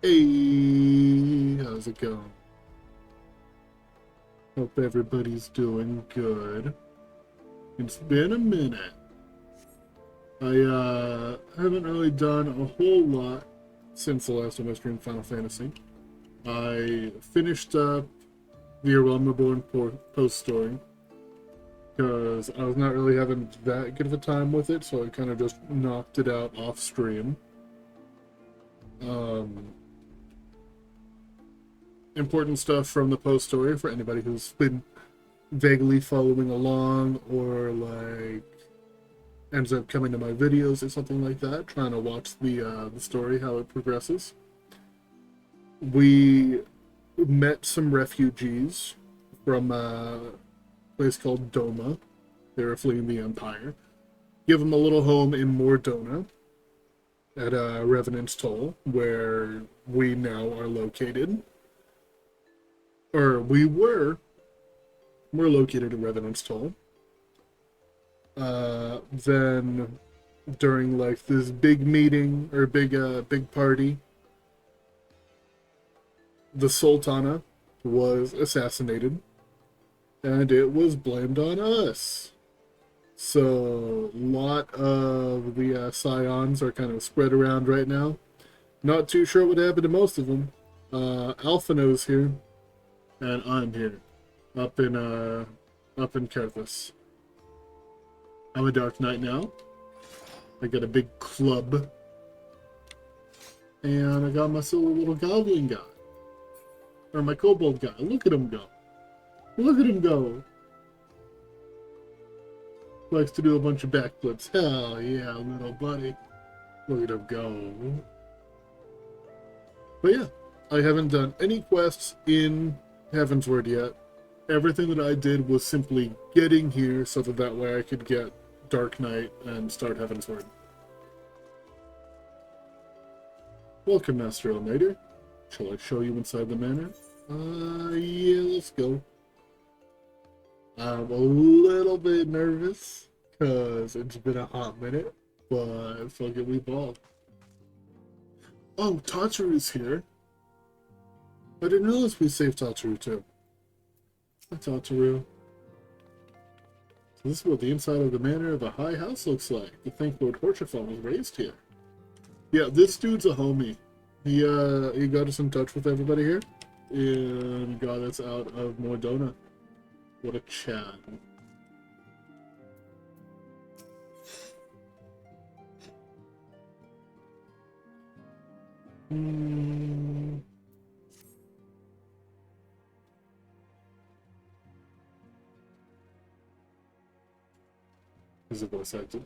Hey, how's it going? Hope everybody's doing good. It's been a minute. I haven't really done a whole lot since the last time I streamed Final Fantasy. I finished up the Realm Reborn post story because I was not really having that good of a time with it, so I kind of just knocked it out off stream. Um, Important stuff from the post story for anybody who's been vaguely following along or like ends up coming to my videos or something like that, trying to watch the story, how it progresses. We met some refugees from a place called Doma. They were fleeing the Empire. Give them a little home in Mordona at Revenant's Toll, where we now are located. Or we were. We're located at Revenant's Toll. Then during like this big meeting or big party, the Sultana was assassinated, and it was blamed on us. So a lot of the scions are kind of spread around right now. Not too sure what happened to most of them. Alphino's here, and I'm here, up in Kerthus. I'm a Dark Knight now. I got a big club, and I got myself a little goblin guy, or my kobold guy. Look at him go! Look at him go! Likes to do a bunch of backflips. Hell yeah, little buddy. Look at him go. But yeah, I haven't done any quests in Heavensward yet. Everything that I did was simply getting here so that way I could get Dark Knight and start Heavensward. Welcome, Master Elmater. Shall I show you inside the manor? Yeah, let's go. I'm a little bit nervous because it's been a hot minute, but fuck it, we ball. Oh, Tatsuru's here. I didn't realize we saved Tatsuru too. Hi, Tatsuru. So this is what the inside of the manor of a high house looks like. You think Lord Horchafon was raised here? Yeah, this dude's a homie. He got us in touch with everybody here and got us out of Mordona. What a Chad. Is it voice acted?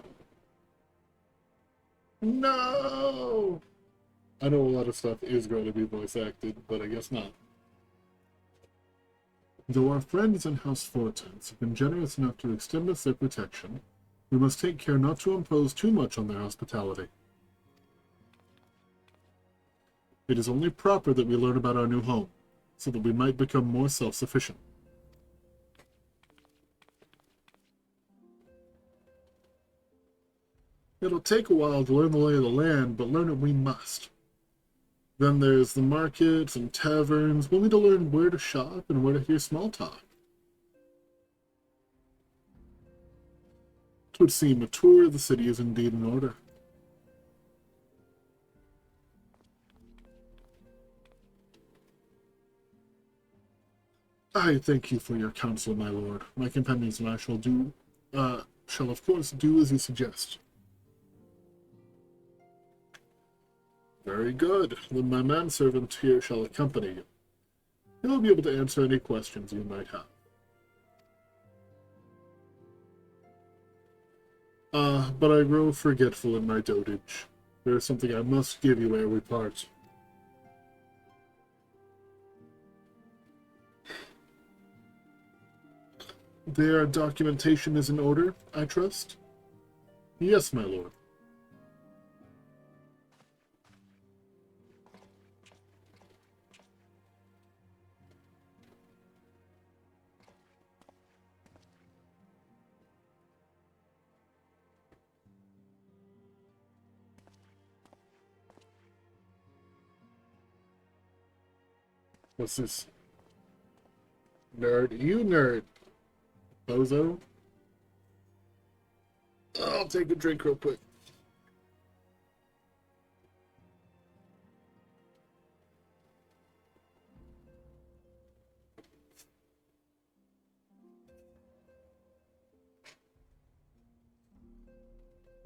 No! I know a lot of stuff is going to be voice acted, but I guess not. Though our friends in House Fortens have been generous enough to extend us their protection, we must take care not to impose too much on their hospitality. It is only proper that we learn about our new home, so that we might become more self-sufficient. It'll take a while to learn the lay of the land, but learn it we must. Then there's the markets and taverns. We'll need to learn where to shop and where to hear small talk. It would seem a tour of the city is indeed in order. I thank you for your counsel, my lord. My companions and I shall of course do as you suggest. Very good. Then my manservant here shall accompany you. He'll be able to answer any questions you might have. But I grow forgetful in my dotage. There is something I must give you ere we part. Their documentation is in order, I trust? Yes, my lord. What's this? Nerd. You nerd. Bozo. I'll take a drink real quick.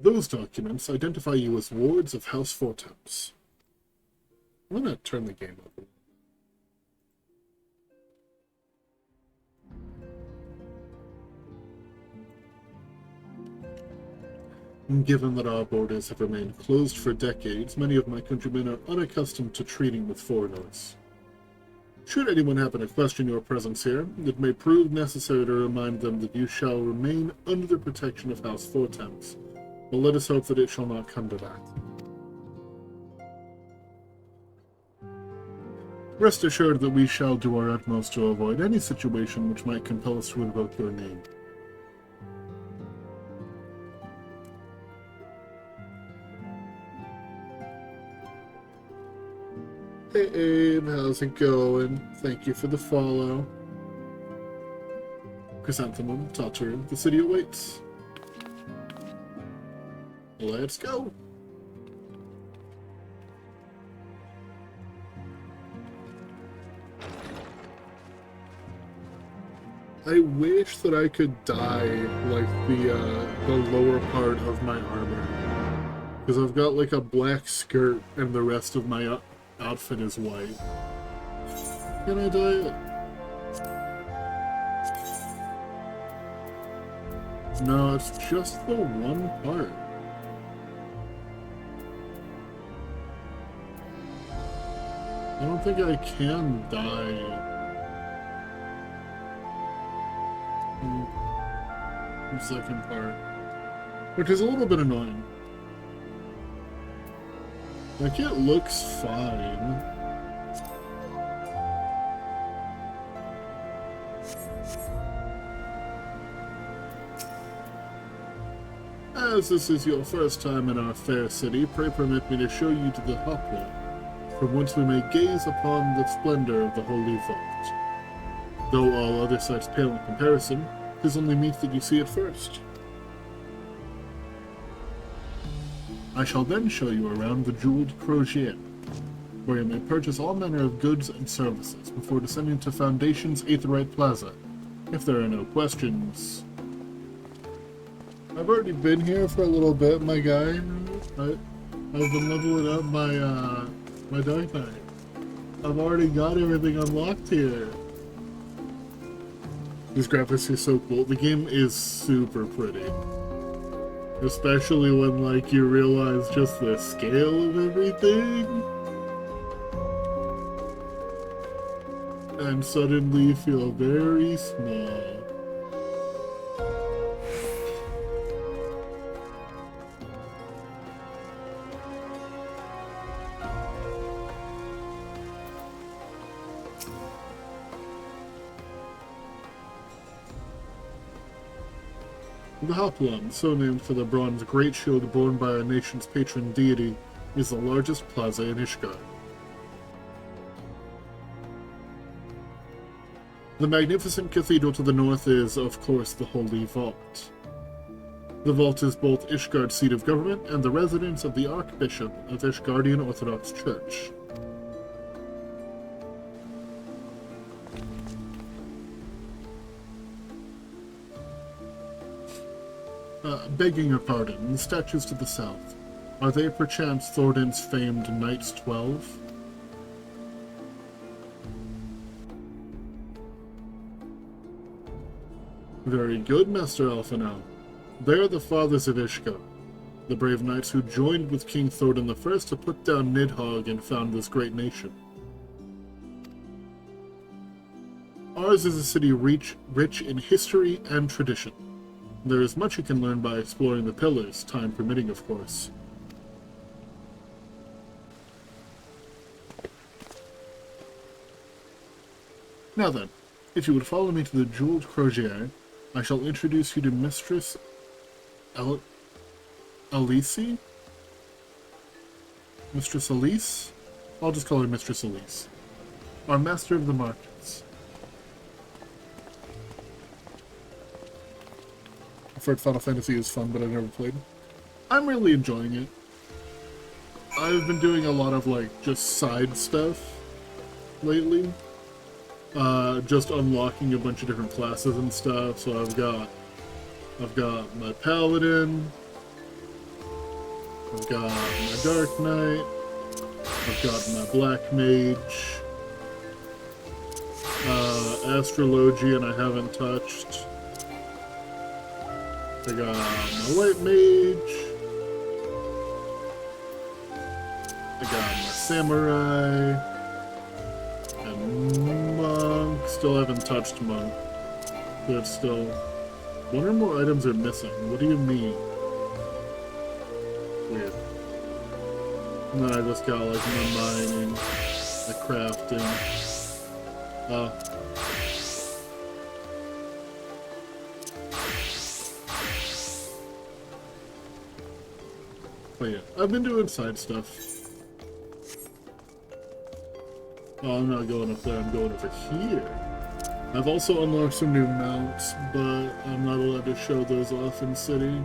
Those documents identify you as wards of House Fortemps. I'm gonna turn the game over. Given that our borders have remained closed for decades, many of my countrymen are unaccustomed to treating with foreigners. Should anyone happen to question your presence here, it may prove necessary to remind them that you shall remain under the protection of House Fortemps, but let us hope that it shall not come to that. Rest assured that we shall do our utmost to avoid any situation which might compel us to invoke your name. Hey Abe, how's it going? Thank you for the follow. Chrysanthemum, Tottery, the city awaits. Let's go! I wish that I could dye, like, the lower part of my armor. Because I've got, like, a black skirt and the rest of my outfit is white. Can I dye it? No, it's just the one part. I don't think I can dye the second part, which is a little bit annoying. Like, it looks fine. As this is your first time in our fair city, pray permit me to show you to the hopwell, from whence we may gaze upon the splendor of the Holy Vault. Though all other sights pale in comparison, 'tis only meet that you see it first. I shall then show you around the jeweled crosier, where you may purchase all manner of goods and services before descending to Foundation's Aetheryte Plaza, if there are no questions. I've already been here for a little bit, my guy. I've been leveling up my Dark Knight. I've already got everything unlocked here. These graphics are so cool. The game is super pretty. Especially when, like, you realize just the scale of everything. And suddenly you feel very small. The Hoplon, so named for the bronze great shield borne by our nation's patron deity, is the largest plaza in Ishgard. The magnificent cathedral to the north is, of course, the Holy Vault. The vault is both Ishgard's seat of government and the residence of the Archbishop of Ishgardian Orthodox Church. Begging your pardon, the statues to the south, are they perchance Thordan's famed Knights 12? Very good, Master Alphanel. They are the fathers of Ishgard, the brave knights who joined with King Thordan I to put down Nidhogg and found this great nation. Ours is a city rich in history and tradition. There is much you can learn by exploring the pillars, time permitting, of course. Now then, if you would follow me to the jeweled crosier, I shall introduce you to Mistress Elise? Mistress Elise? I'll just call her Mistress Elise. Our master of the markets. I've heard Final Fantasy is fun, but I've never played. I'm really enjoying it. I've been doing a lot of, like, just side stuff lately. Just unlocking a bunch of different classes and stuff. So I've got my paladin. I've got my dark knight. I've got my black mage. Astrologian I haven't touched. I got my white mage. I got my samurai. And monk. Still haven't touched monk. But still. One or more items are missing. What do you mean? Weird. And then I just got like my mining, the crafting. But yeah, I've been doing side stuff. Oh, I'm not going up there, I'm going over here. I've also unlocked some new mounts, but I'm not allowed to show those off in city.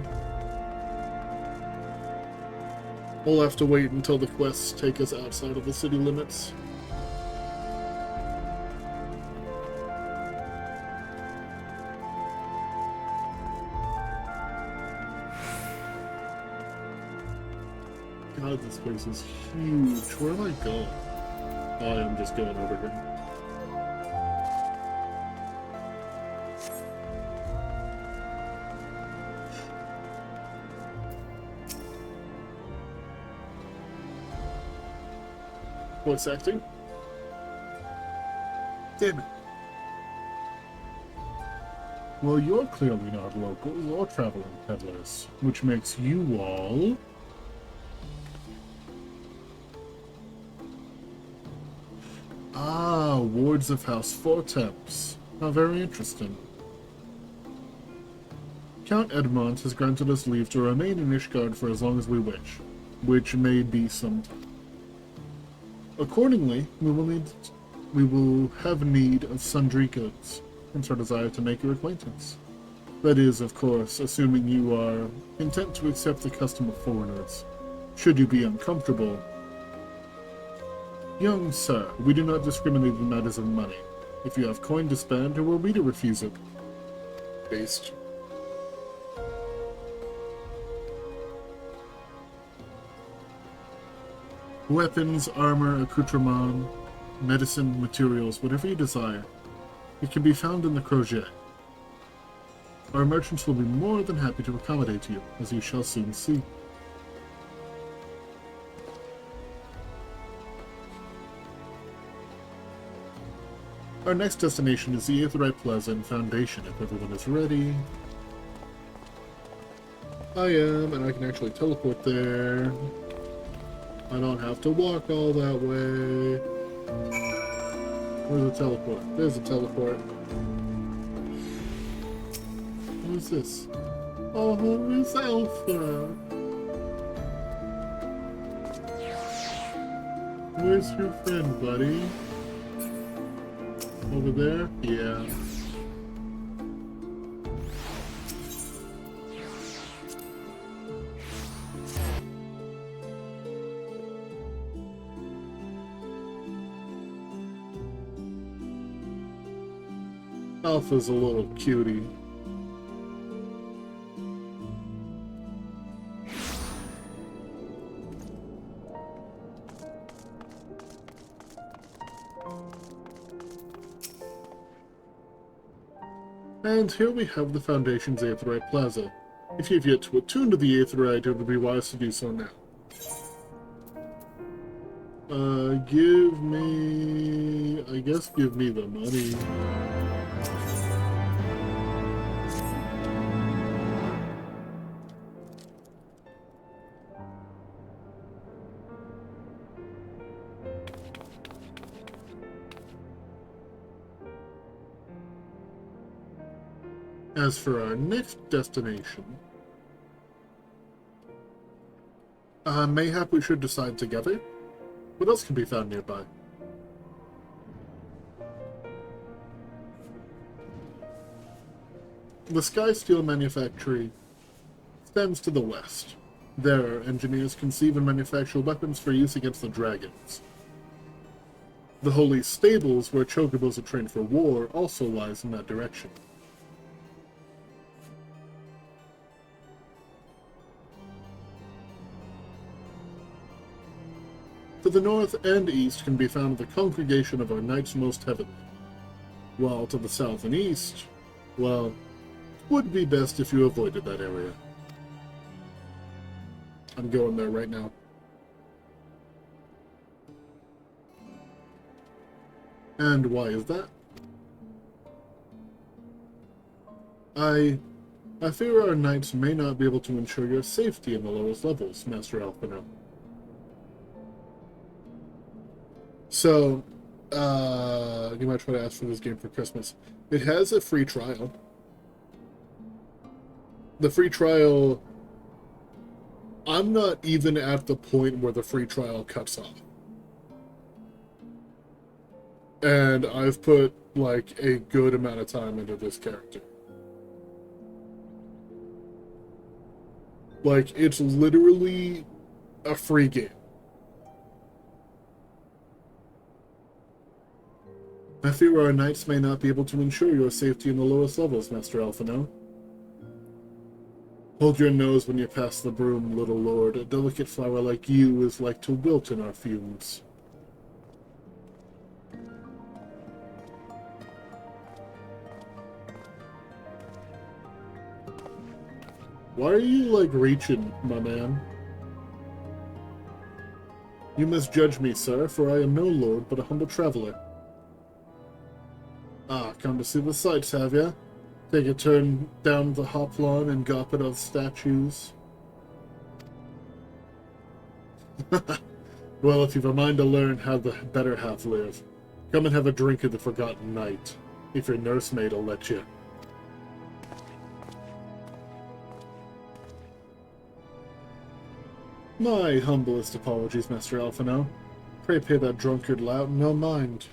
We'll have to wait until the quests take us outside of the city limits. God, this place is huge. Where am I going? Oh, I am just going over here. Voice acting? Damn it. Well, you're clearly not locals or traveling peddlers, which makes you all... Ah, wards of House Fortemps. How very interesting. Count Edmond has granted us leave to remain in Ishgard for as long as we wish, which may be some time. Accordingly, we will have need of sundry goods, hence our desire to make your acquaintance. That is, of course, assuming you are content to accept the custom of foreigners. Should you be uncomfortable, young sir, we do not discriminate in matters of money. If you have coin to spend, who are we to refuse it? Based. Weapons, armor, accoutrement, medicine, materials, whatever you desire. It can be found in the crochet. Our merchants will be more than happy to accommodate you, as you shall soon see. Our next destination is the Aetheryte Plaza and Foundation, if everyone is ready. I am, and I can actually teleport there. I don't have to walk all that way. Where's the teleport? There's a teleport. What is this? Oh, it's Alpha. Where's your friend, buddy? Over there? Yeah. Alpha's a little cutie. And here we have the Foundation's Aetheryte Plaza. If you've yet to attune to the Aetherite, it would be wise to do so now. Give me... I guess give me the money. As for our next destination, mayhap we should decide together. What else can be found nearby? The Sky Steel manufactory stands to the west. There, engineers conceive and manufacture weapons for use against the dragons. The Holy Stables, where chocobos are trained for war, also lies in that direction. To the north and east can be found the congregation of our Knights Most Heavenly, while to the south and east, well, it would be best if you avoided that area. I'm going there right now. And why is that? I fear our knights may not be able to ensure your safety in the lowest levels, Master Alphino. So, you might try to ask for this game for Christmas. It has a free trial. The free trial... I'm not even at the point where the free trial cuts off. And I've put, like, a good amount of time into this character. Like, it's literally a free game. I fear our knights may not be able to ensure your safety in the lowest levels, Master Alphino. Hold your nose when you pass the broom, little lord. A delicate flower like you is like to wilt in our fumes. Why are you, like, reaching, my man? You misjudge me, sir, for I am no lord, but a humble traveler. Ah, come to see the sights, have ya? Take a turn down the hop lawn and gawp at those statues. Well, if you've a mind to learn how the better half live, come and have a drink of the Forgotten Night, if your nursemaid'll let you. My humblest apologies, Master Alphino. Pray pay that drunkard lout no mind.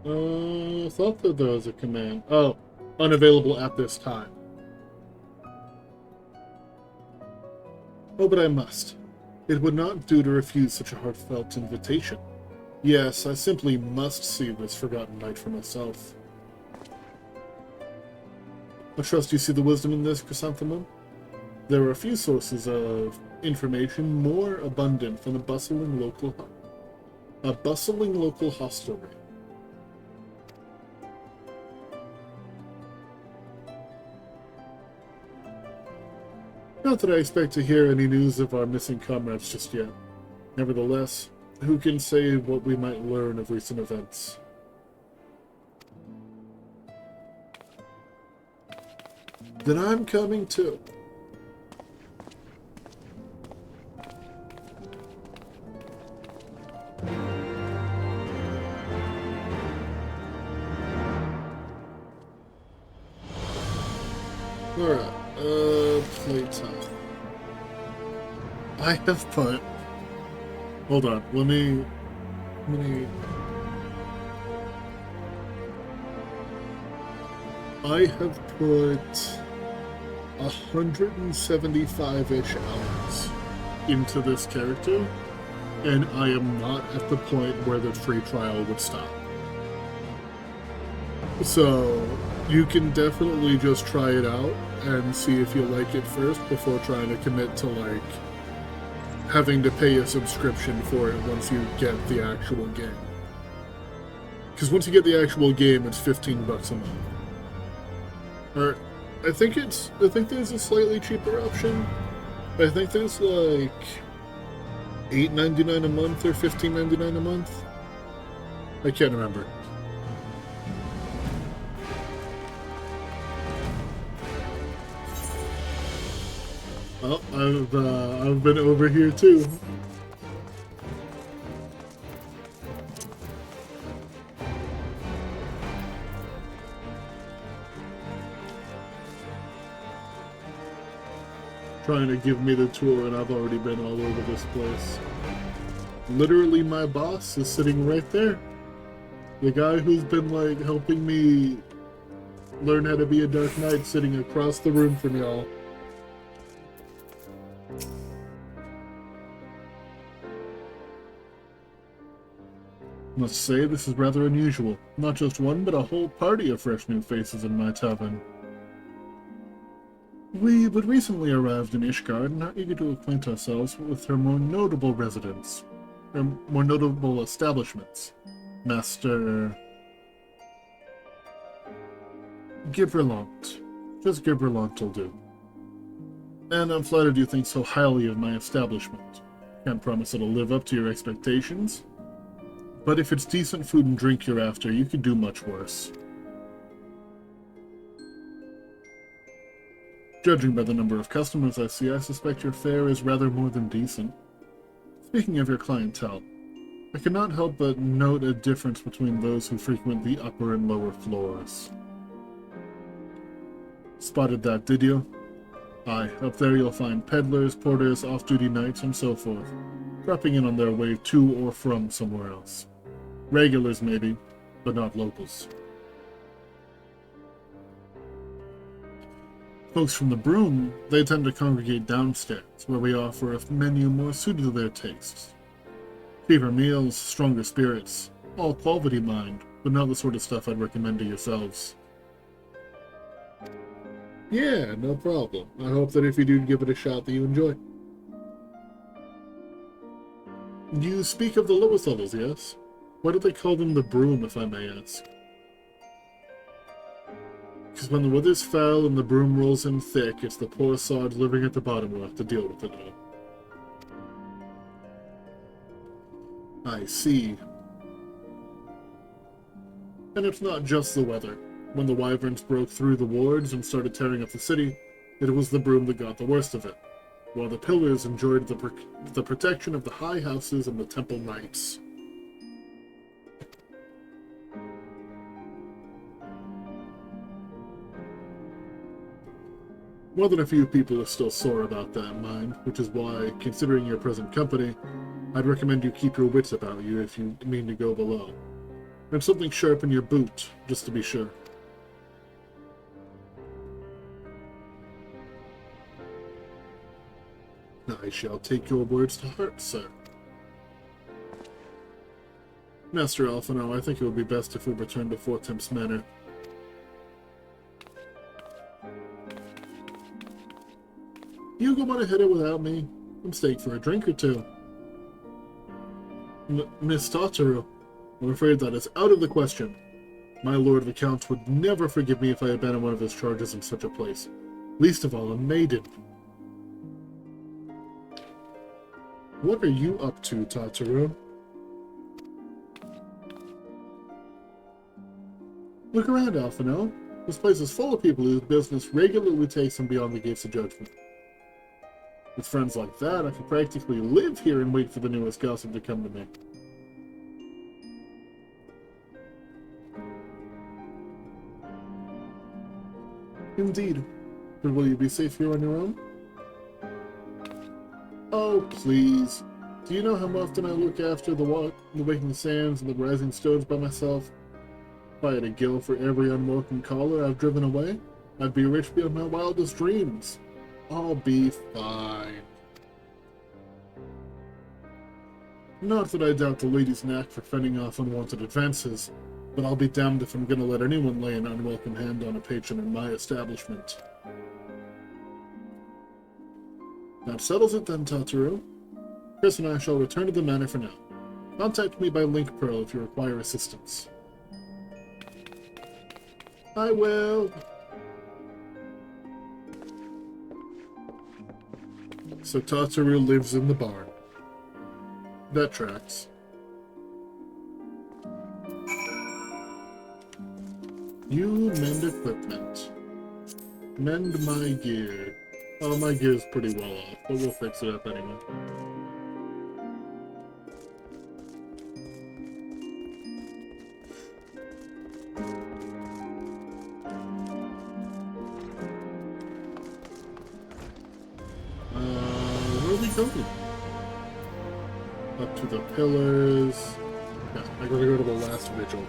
I thought that there was a command. Oh, unavailable at this time. Oh, but I must. It would not do to refuse such a heartfelt invitation. Yes, I simply must see this Forgotten Night for myself. I trust you see the wisdom in this, Chrysanthemum. There are a few sources of information more abundant than a bustling local hostelry. Not that I expect to hear any news of our missing comrades just yet. Nevertheless, who can say what we might learn of recent events? Then I'm coming too. Alright, playtime. I have put... Hold on, let me... I have put 175-ish hours into this character, and I am not at the point where the free trial would stop. So, you can definitely just try it out and see if you like it first before trying to commit to, like, having to pay a subscription for it once you get the actual game. Because once you get the actual game, it's $15 a month. Or, I think there's a slightly cheaper option. I think there's, like, $8.99 a month or $15.99 a month. I can't remember. Oh, I've been over here too. trying to give me the tour, and I've already been all over this place. Literally, my boss is sitting right there. The guy who's been, like, helping me learn how to be a Dark Knight sitting across the room from y'all. Must say, this is rather unusual. Not just one, but a whole party of fresh new faces in my tavern. We but recently arrived in Ishgard and are eager to acquaint ourselves with her more notable residents. Her more notable establishments. Master Giverlant. Just Giverlant will do. And I'm flattered you think so highly of my establishment. Can't promise it'll live up to your expectations, but if it's decent food and drink you're after, you could do much worse. Judging by the number of customers I see, I suspect your fare is rather more than decent. Speaking of your clientele, I cannot help but note a difference between those who frequent the upper and lower floors. Spotted that, did you? Aye, up there you'll find peddlers, porters, off-duty knights, and so forth, dropping in on their way to or from somewhere else. Regulars, maybe, but not locals. Folks from the Broom, they tend to congregate downstairs, where we offer a menu more suited to their tastes. Cheaper meals, stronger spirits, all quality mind, but not the sort of stuff I'd recommend to yourselves. Yeah, no problem. I hope that if you do give it a shot that you enjoy. You speak of the lowest levels, yes? Why do they call them the Broom, if I may ask? Because when the weather's foul and the broom rolls in thick, it's the poor sods living at the bottom who have to deal with it all. I see. And it's not just the weather. When the wyverns broke through the wards and started tearing up the city, it was the broom that got the worst of it, while the pillars enjoyed the protection of the high houses and the temple knights. More than a few people are still sore about that in mind, which is why, considering your present company, I'd recommend you keep your wits about you if you mean to go below. And something sharp in your boot, just to be sure. I shall take your words to heart, sir. Master Alphino, I think it would be best if we return to Fortemps Manor. You go on ahead without me. I'm staying for a drink or two. Miss Tataru, I'm afraid that is out of the question. My Lord Viscount would never forgive me if I abandoned one of his charges in such a place. Least of all, a maiden. What are you up to, Tataru? Look around, Alphino. This place is full of people whose business regularly takes them beyond the gates of judgment. With friends like that, I could practically live here and wait for the newest gossip to come to me. Indeed. But will you be safe here on your own? Oh, please. Do you know how often I look after the waking sands and the rising stones by myself? If I had a gill for every unwelcome caller I've driven away, I'd be rich beyond my wildest dreams. I'll be fine. Not that I doubt the lady's knack for fending off unwanted advances, but I'll be damned if I'm gonna let anyone lay an unwelcome hand on a patron in my establishment. That settles it then, Tataru. Chris and I shall return to the manor for now. Contact me by Link Pearl if you require assistance. I will. So Tataru lives in the barn. That tracks. You mend equipment. Mend my gear. Oh, my gear's pretty well off, but we'll fix it up anyway. going. Up to the pillars. Yeah, I gotta go to the last vigil.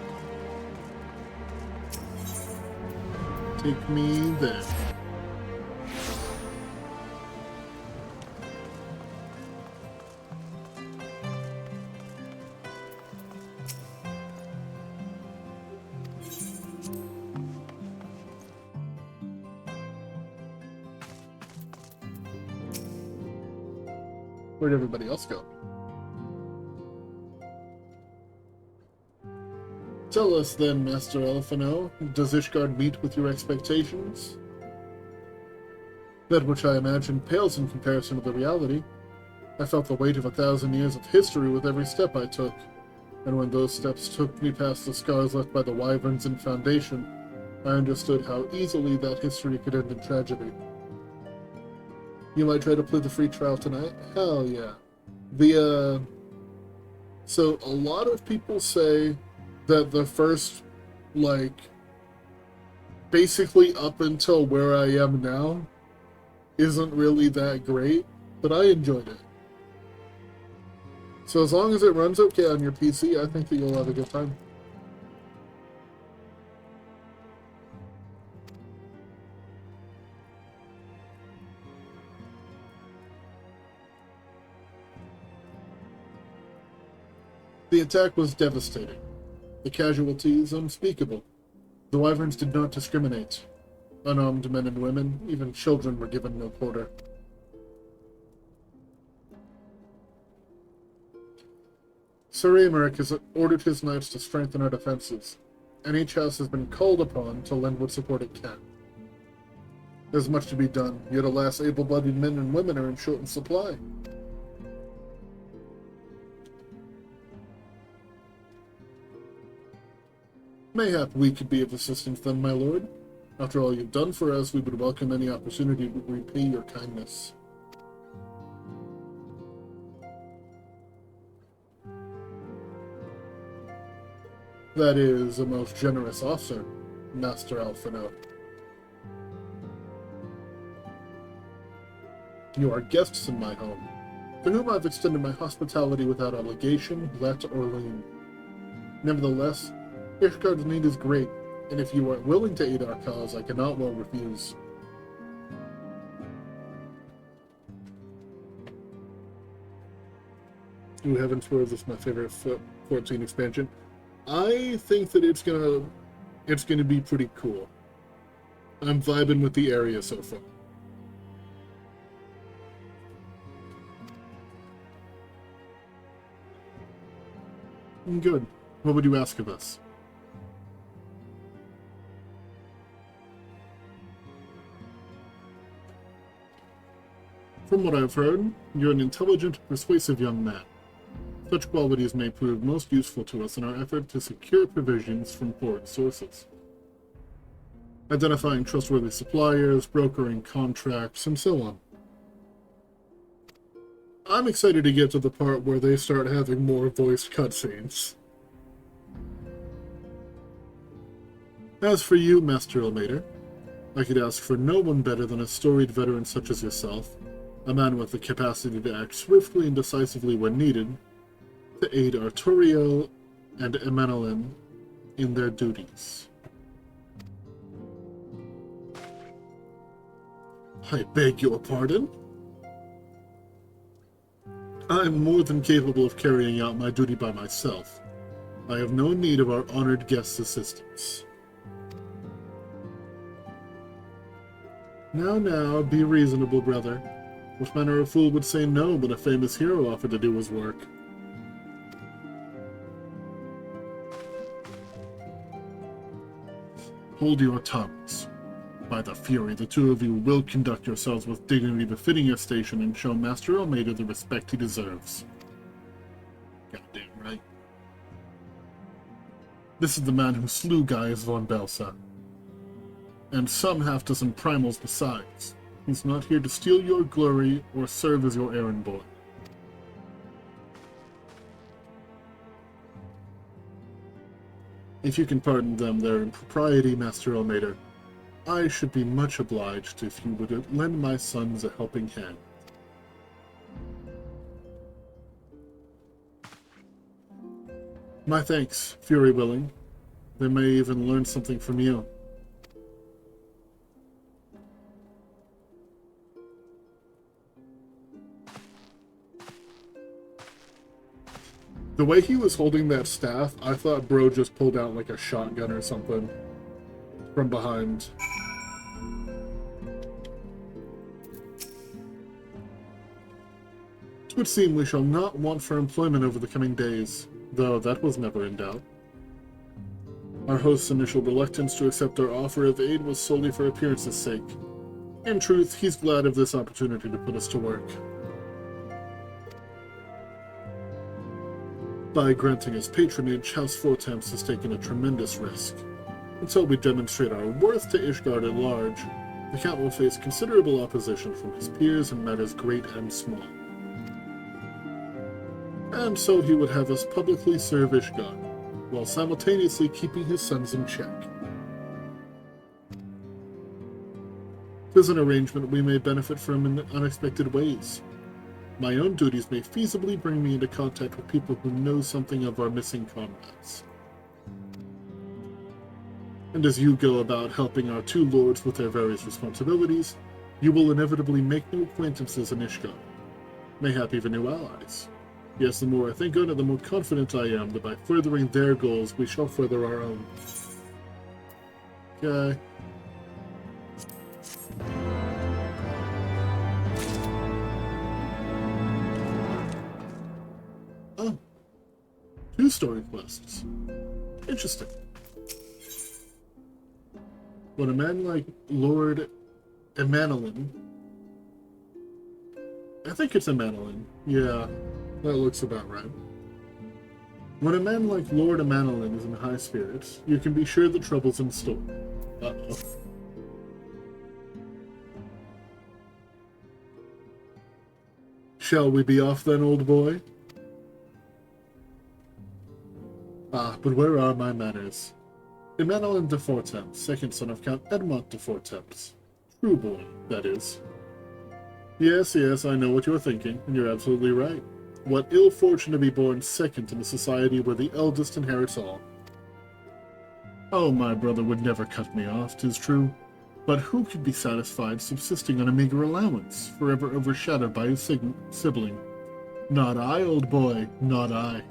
Take me there. Where'd everybody else go? Tell us then, Master Elfino, does Ishgard meet with your expectations? That which I imagined pales in comparison to the reality. I felt the weight of 1,000 years of history with every step I took, and when those steps took me past the scars left by the wyverns and Foundation, I understood how easily that history could end in tragedy. You might try to play the free trial tonight? Hell yeah. So a lot of people say that the first, basically up until where I am now, isn't really that great, but I enjoyed it. So as long as it runs okay on your PC, I think that you'll have a good time. The attack was devastating. The casualties unspeakable. The wyverns did not discriminate. Unarmed men and women, even children, were given no quarter. Sir Amaric has ordered his knights to strengthen our defenses, and each house has been called upon to lend what support it can. There's much to be done, yet alas, able-bodied men and women are in short supply. Mayhap we could be of assistance then, my lord. After all you've done for us, we would welcome any opportunity to repay your kindness. That is a most generous offer, Master Alphino. You are guests in my home, to whom I've extended my hospitality without obligation, let or lien. Nevertheless, Ishgard's need is great, and if you are willing to aid our cause, I cannot well refuse. Ooh, Heavensward is my favorite 14 expansion. I think that it's gonna be pretty cool. I'm vibing with the area so far. Good. What would you ask of us? From what I've heard, you're an intelligent, persuasive young man. Such qualities may prove most useful to us in our effort to secure provisions from foreign sources. Identifying trustworthy suppliers, brokering contracts, and so on. I'm excited to get to the part where they start having more voiced cutscenes. As for you, Master Ilmater, I could ask for no one better than a storied veteran such as yourself, a man with the capacity to act swiftly and decisively when needed, to aid Arturiel and Emanolin in their duties. I beg your pardon? I am more than capable of carrying out my duty by myself. I have no need of our honored guest's assistance. Now, be reasonable, brother. What manner of fool would say no when a famous hero offered to do his work? Hold your tongues. By the Fury, the two of you will conduct yourselves with dignity befitting your station and show Master Ilmater the respect he deserves. Goddamn right. This is the man who slew Gaius von Belsa. And some half-dozen primals besides. He's not here to steal your glory or serve as your errand boy. If you can pardon them their impropriety, Master Ilmater, I should be much obliged if you would lend my sons a helping hand. My thanks, Fury willing. They may even learn something from you. The way he was holding that staff, I thought bro just pulled out like a shotgun or something from behind. It would seem we shall not want for employment over the coming days, though that was never in doubt. Our host's initial reluctance to accept our offer of aid was solely for appearance's sake. In truth, he's glad of this opportunity to put us to work. By granting us patronage, House Fortemps has taken a tremendous risk. Until we demonstrate our worth to Ishgard at large, the Count will face considerable opposition from his peers in matters great and small. And so he would have us publicly serve Ishgard, while simultaneously keeping his sons in check. 'Tis an arrangement we may benefit from in unexpected ways. My own duties may feasibly bring me into contact with people who know something of our missing comrades. And as you go about helping our two lords with their various responsibilities, you will inevitably make new acquaintances in Ishgard, mayhap even new allies. Yes, the more I think on it, the more confident I am that by furthering their goals, we shall further our own. Okay. Oh. 2 story quests. Interesting. When a man like Lord Emanolin... I think it's Emanolin. Yeah. That looks about right. When a man like Lord Emanolin is in high spirits, you can be sure the trouble's in store. Uh-oh. Shall we be off then, old boy? Ah, but where are my manners? Emanolin de Fortemps, second son of Count Edmont de Fortemps. True boy, that is. Yes, I know what you're thinking, and you're absolutely right. What ill fortune to be born second in a society where the eldest inherits all. Oh, my brother would never cut me off, 'tis true, but who could be satisfied subsisting on a meager allowance, forever overshadowed by his sibling? Not I, old boy, not I.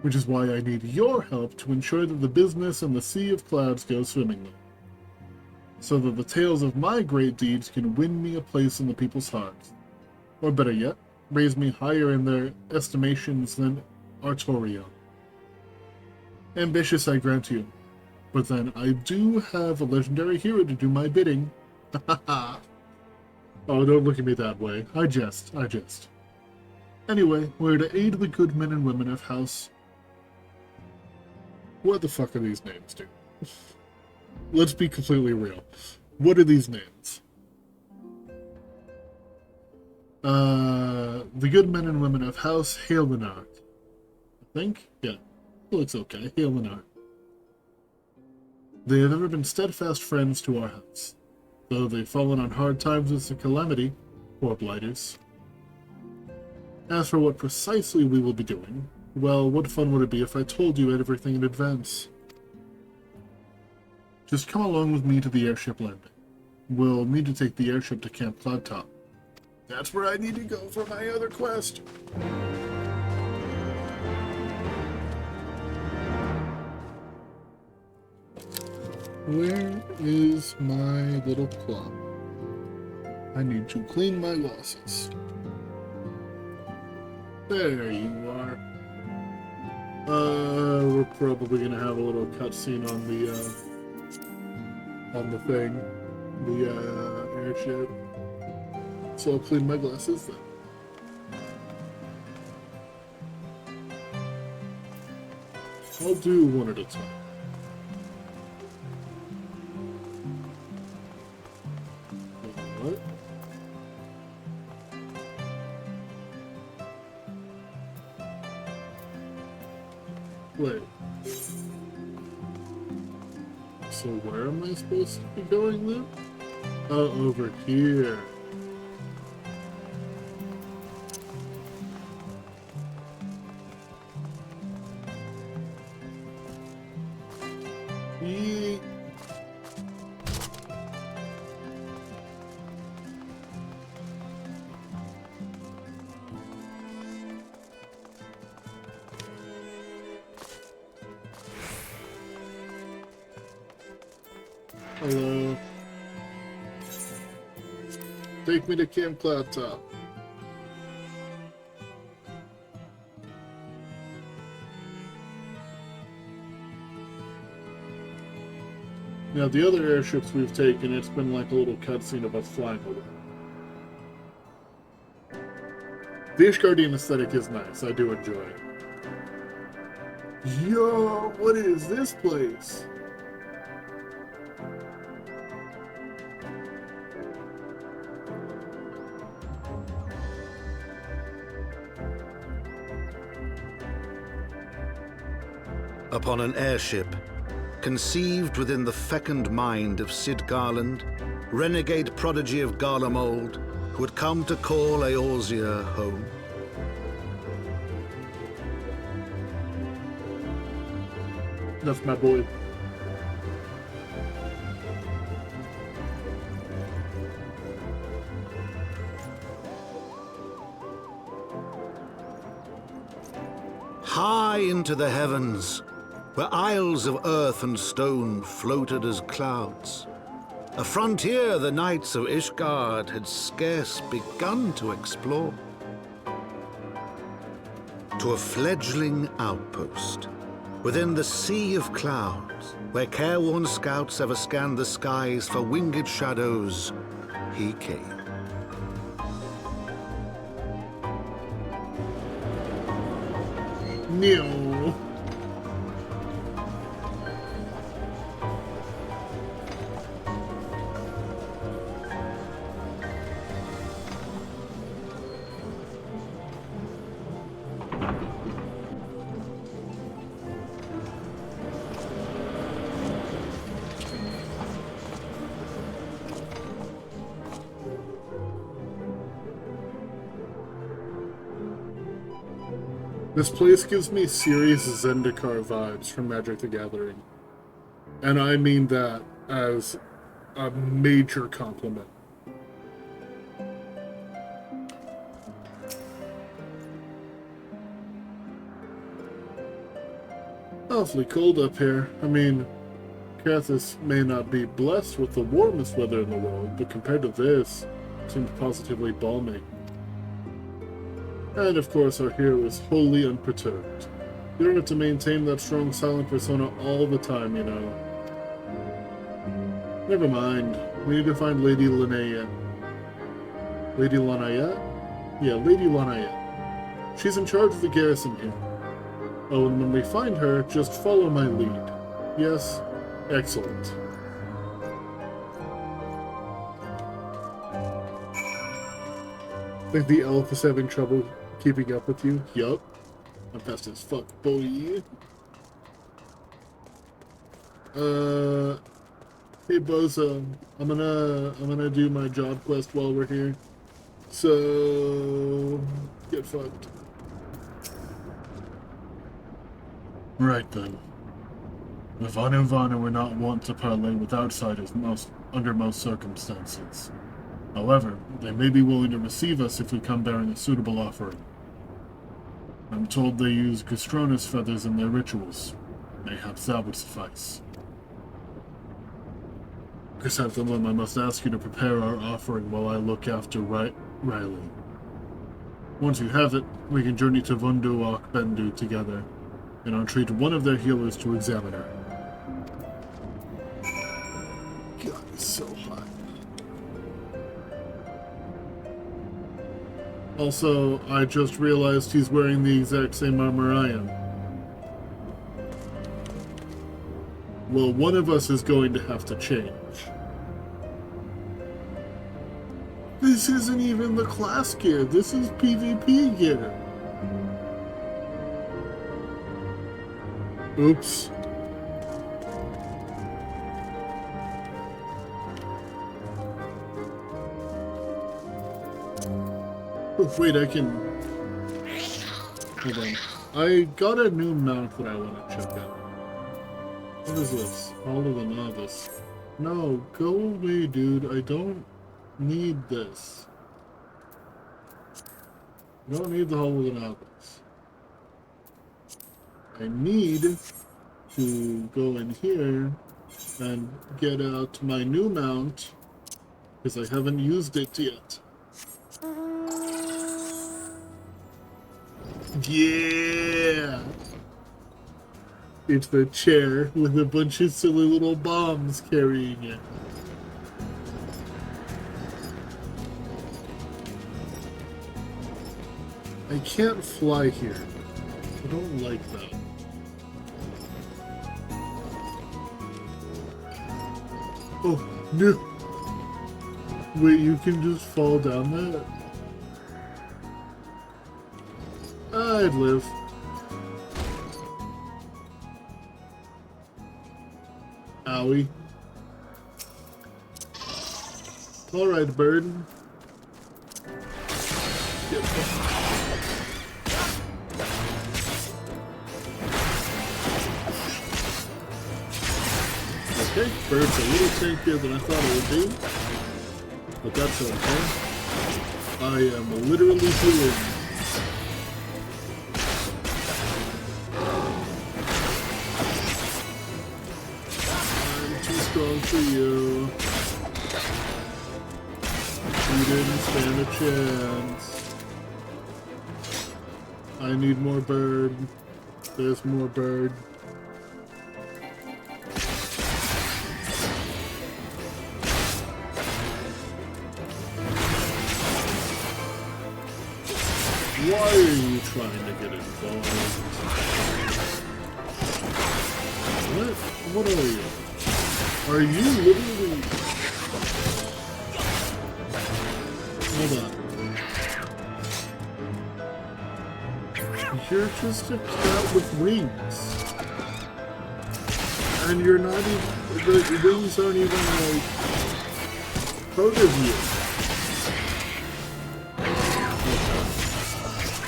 Which is why I need your help to ensure that the business and the sea of clouds go swimmingly, so that the tales of my great deeds can win me a place in the people's hearts. Or better yet, raise me higher in their estimations than Artorio. Ambitious, I grant you, but then I do have a legendary hero to do my bidding. Ha ha. Oh, don't look at me that way. I jest. Anyway, we're to aid the good men and women of House... What the fuck are these names, dude? Let's be completely real. What are these names? The good men and women of House Halenar. I think? Yeah. Looks okay. Halenar. They have ever been steadfast friends to our house, though they've fallen on hard times with the calamity, poor blighters. As for what precisely we will be doing, well, what fun would it be if I told you everything in advance? Just come along with me to the airship landing. We'll need to take the airship to Camp Cloudtop. That's where I need to go for my other quest. Where is my little club? I need to clean my glasses. There you are. We're probably gonna have a little cutscene on the thing, the airship. So I'll clean my glasses then. I'll do one at a time. What? Wait. So where am I supposed to be going then? Oh, over here. Hello. Take me to Camp Cloud Top. Now, the other airships we've taken, it's been like a little cutscene of us flying over. The Ishgardian aesthetic is nice. I do enjoy it. Yo, what is this place? Upon an airship, conceived within the fecund mind of Sid Garland, renegade prodigy of Garlemald, who had come to call Eorzea home. That's my boy. High into the heavens, where isles of earth and stone floated as clouds, a frontier the knights of Ishgard had scarce begun to explore. To a fledgling outpost, within the sea of clouds, where careworn scouts ever scanned the skies for winged shadows, he came. No. This place gives me serious Zendikar vibes from Magic the Gathering. And I mean that as a major compliment. Awfully cold up here. I mean, Cathis may not be blessed with the warmest weather in the world, but compared to this, it seems positively balmy. And of course, our hero is wholly unperturbed. You don't have to maintain that strong, silent persona all the time, you know. Never mind. We need to find Lady Linnea. Lady Lanayette? Yeah, Lady Lanayette. She's in charge of the garrison here. Oh, and when we find her, just follow my lead. Yes? Excellent. Think the elf is having trouble keeping up with you? Yup. I'm fast as fuck, boy. Hey Bozo, I'm gonna do my job quest while we're here. So get fucked. Right then. The Vanu Vanu were not wont to parley with outsiders under most circumstances. However, they may be willing to receive us if we come bearing a suitable offering. I'm told they use Gastronus feathers in their rituals. Mayhaps that would suffice. Chrysanthemum, I must ask you to prepare our offering while I look after Riley. Once you have it, we can journey to Vunduok Bendu together, and I'll treat one of their healers to examine her. God, it's so hot. Also, I just realized he's wearing the exact same armor I am. Well, one of us is going to have to change. This isn't even the class gear. This is PvP gear. Oops. Oh, wait, I can... Hold on. I got a new mount that I want to check out. What is this? Hall of the Novice. No, go away, dude. I don't need this. I don't need the Hall of the Novice. I need to go in here and get out my new mount, because I haven't used it yet. Yeah! It's the chair with a bunch of silly little bombs carrying it. I can't fly here. I don't like that. Oh, no! Wait, you can just fall down that? I'd live. Owie. Alright, bird. Yep. Okay, bird's a little tankier than I thought it would be, but that's okay. I am literally doing. I'm too strong for you. You didn't stand a chance. I need more bird. There's more bird. Why are you trying to get involved? What? What are you? Are you literally... Hold on. You're just a cat with wings. And you're not even... The wings aren't even, like, part of you.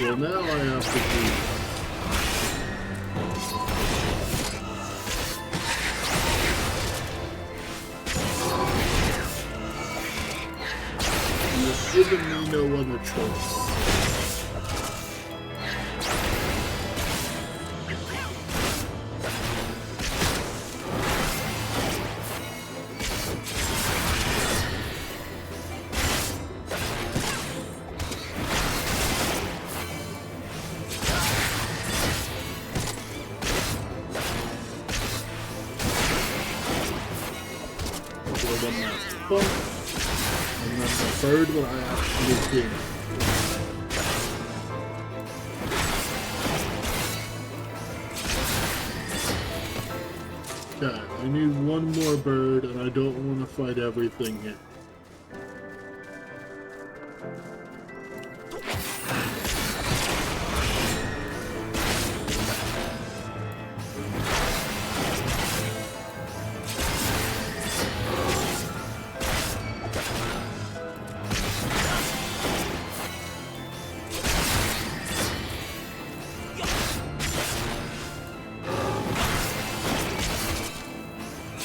Well, now I have to do... You've given me no other choice. One last bump, and then the third one I actually did. Okay, I need one more bird, and I don't want to fight everything here.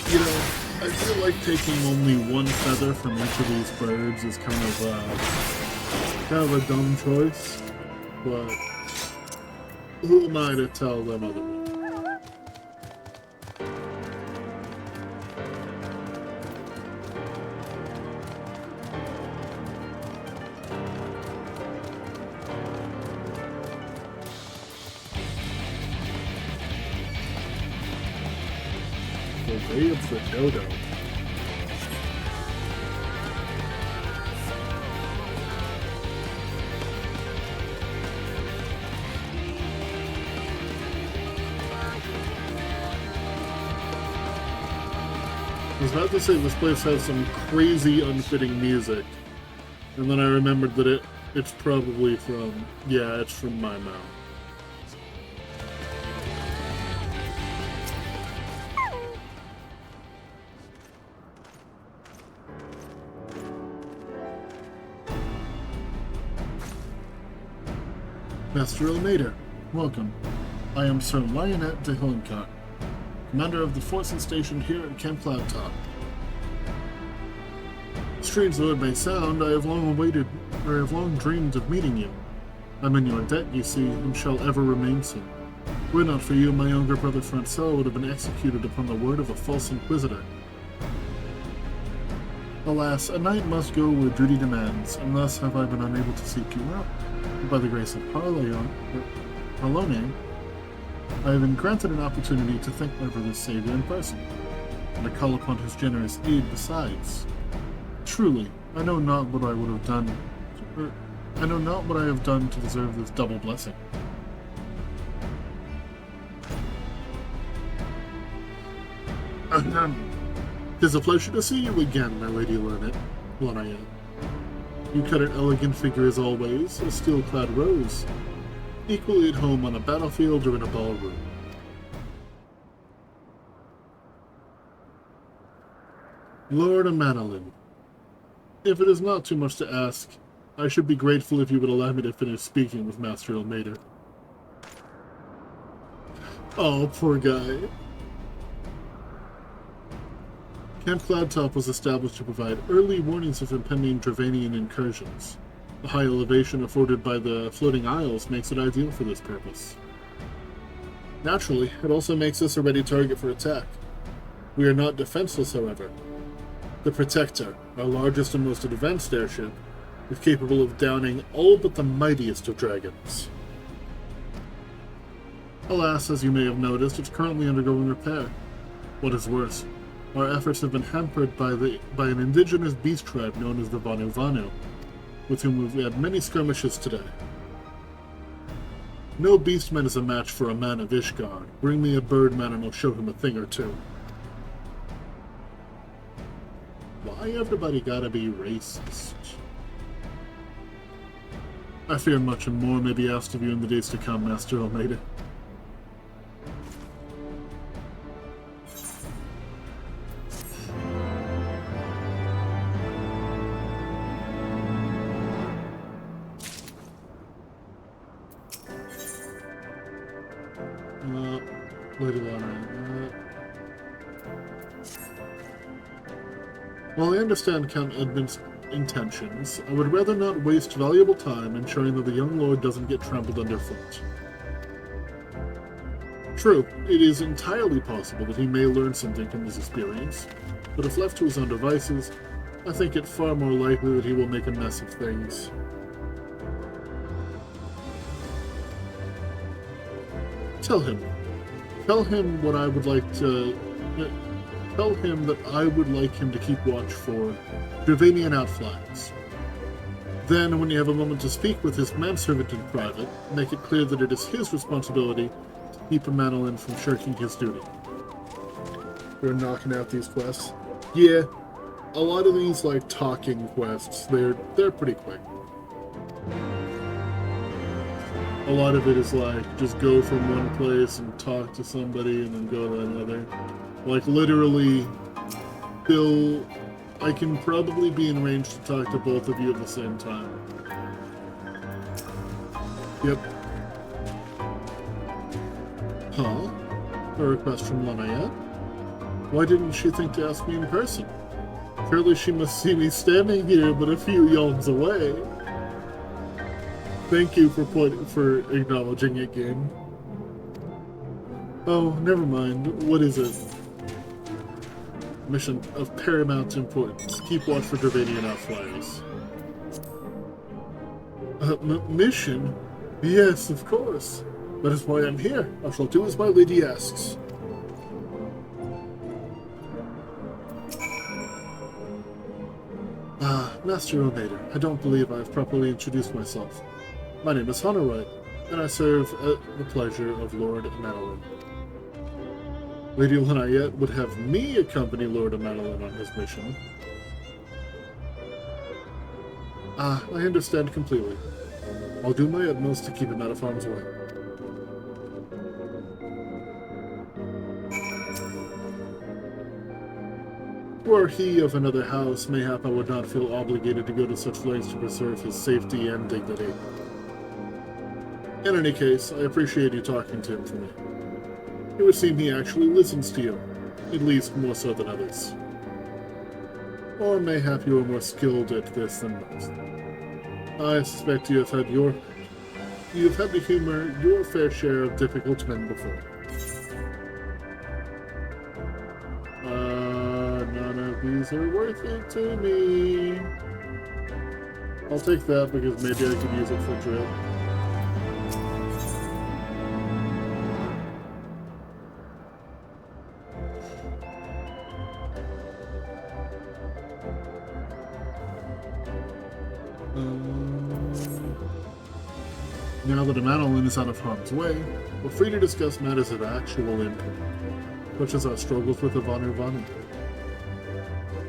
You know, I feel like taking only one feather from each of these birds is kind of a dumb choice, but who am I to tell them otherwise? The way of the dodo. I was about to say this place has some crazy unfitting music, and then I remembered that it's probably from, yeah, it's from my mouth. Master Ilmater, welcome. I am Sir Lionette de Hillencock, commander of the forces stationed here at Camp Cloudtop. Strange though it may sound, I have long dreamed of meeting you. I'm in your debt, you see, and shall ever remain so. Were it not for you, my younger brother Francois would have been executed upon the word of a false inquisitor. Alas, a knight must go where duty demands, and thus have I been unable to seek you out. By the grace of Parlone, I have been granted an opportunity to thank my brother's savior in person, and to call upon his generous aid besides. Truly, I know not what I would have done, I know not what I have done to deserve this double blessing. Tis a pleasure to see you again, my lady Lanaia. You cut an elegant figure as always, a steel-clad rose, equally at home on a battlefield or in a ballroom. Lord Amanolin, if it is not too much to ask, I should be grateful if you would allow me to finish speaking with Master Ilmater. Oh, poor guy. Camp Cloudtop was established to provide early warnings of impending Dravanian incursions. The high elevation afforded by the floating isles makes it ideal for this purpose. Naturally, it also makes us a ready target for attack. We are not defenseless, however. The Protector, our largest and most advanced airship, is capable of downing all but the mightiest of dragons. Alas, as you may have noticed, it's currently undergoing repair. What is worse, our efforts have been hampered by an indigenous beast tribe known as the Vanu Vanu, with whom we've had many skirmishes today. No beastman is a match for a man of Ishgard. Bring me a birdman and I'll show him a thing or two. Why everybody gotta be racist? I fear much and more may be asked of you in the days to come, Master Almeida. Lady Lana. While I understand Count Edmund's intentions, I would rather not waste valuable time ensuring that the young lord doesn't get trampled underfoot. True, it is entirely possible that he may learn something from his experience, but if left to his own devices, I think it far more likely that he will make a mess of things. Tell him what I would like to... Tell him that I would like him to keep watch for Dravanian outflies. Then, when you have a moment to speak with his manservant in private, make it clear that it is his responsibility to keep Amanolin from shirking his duty. They're knocking out these quests. Yeah, a lot of these, like, talking quests, they're pretty quick. A lot of it is like, just go from one place and talk to somebody and then go to another. Like, literally, I can probably be in range to talk to both of you at the same time. Yep. Huh? A request from Lanaia? Why didn't she think to ask me in person? Surely she must see me standing here but a few yawns away. Thank you for acknowledging it, game. Oh, never mind. What is it? Mission of paramount importance. Keep watch for Dravanian outflyers. Mission? Yes, of course. That is why I'm here. I shall do as my lady asks. Master Onader, I don't believe I have properly introduced myself. My name is Honorite, and I serve at the pleasure of Lord Amanolin. Lady Lanaia would have me accompany Lord Amanolin on his mission. I understand completely. I'll do my utmost to keep him out of harm's way. Were he of another house, mayhap I would not feel obligated to go to such lengths to preserve his safety and dignity. In any case, I appreciate you talking to him for me. It would seem he actually listens to you, at least more so than others. Or mayhap you are more skilled at this than most. I suspect you have had your you've had to humor your fair share of difficult men before. None of these are worth it to me. I'll take that because maybe I could use it for drill. Now that Amadolin is out of harm's way, we're free to discuss matters of actual import, such as our struggles with the Vanu.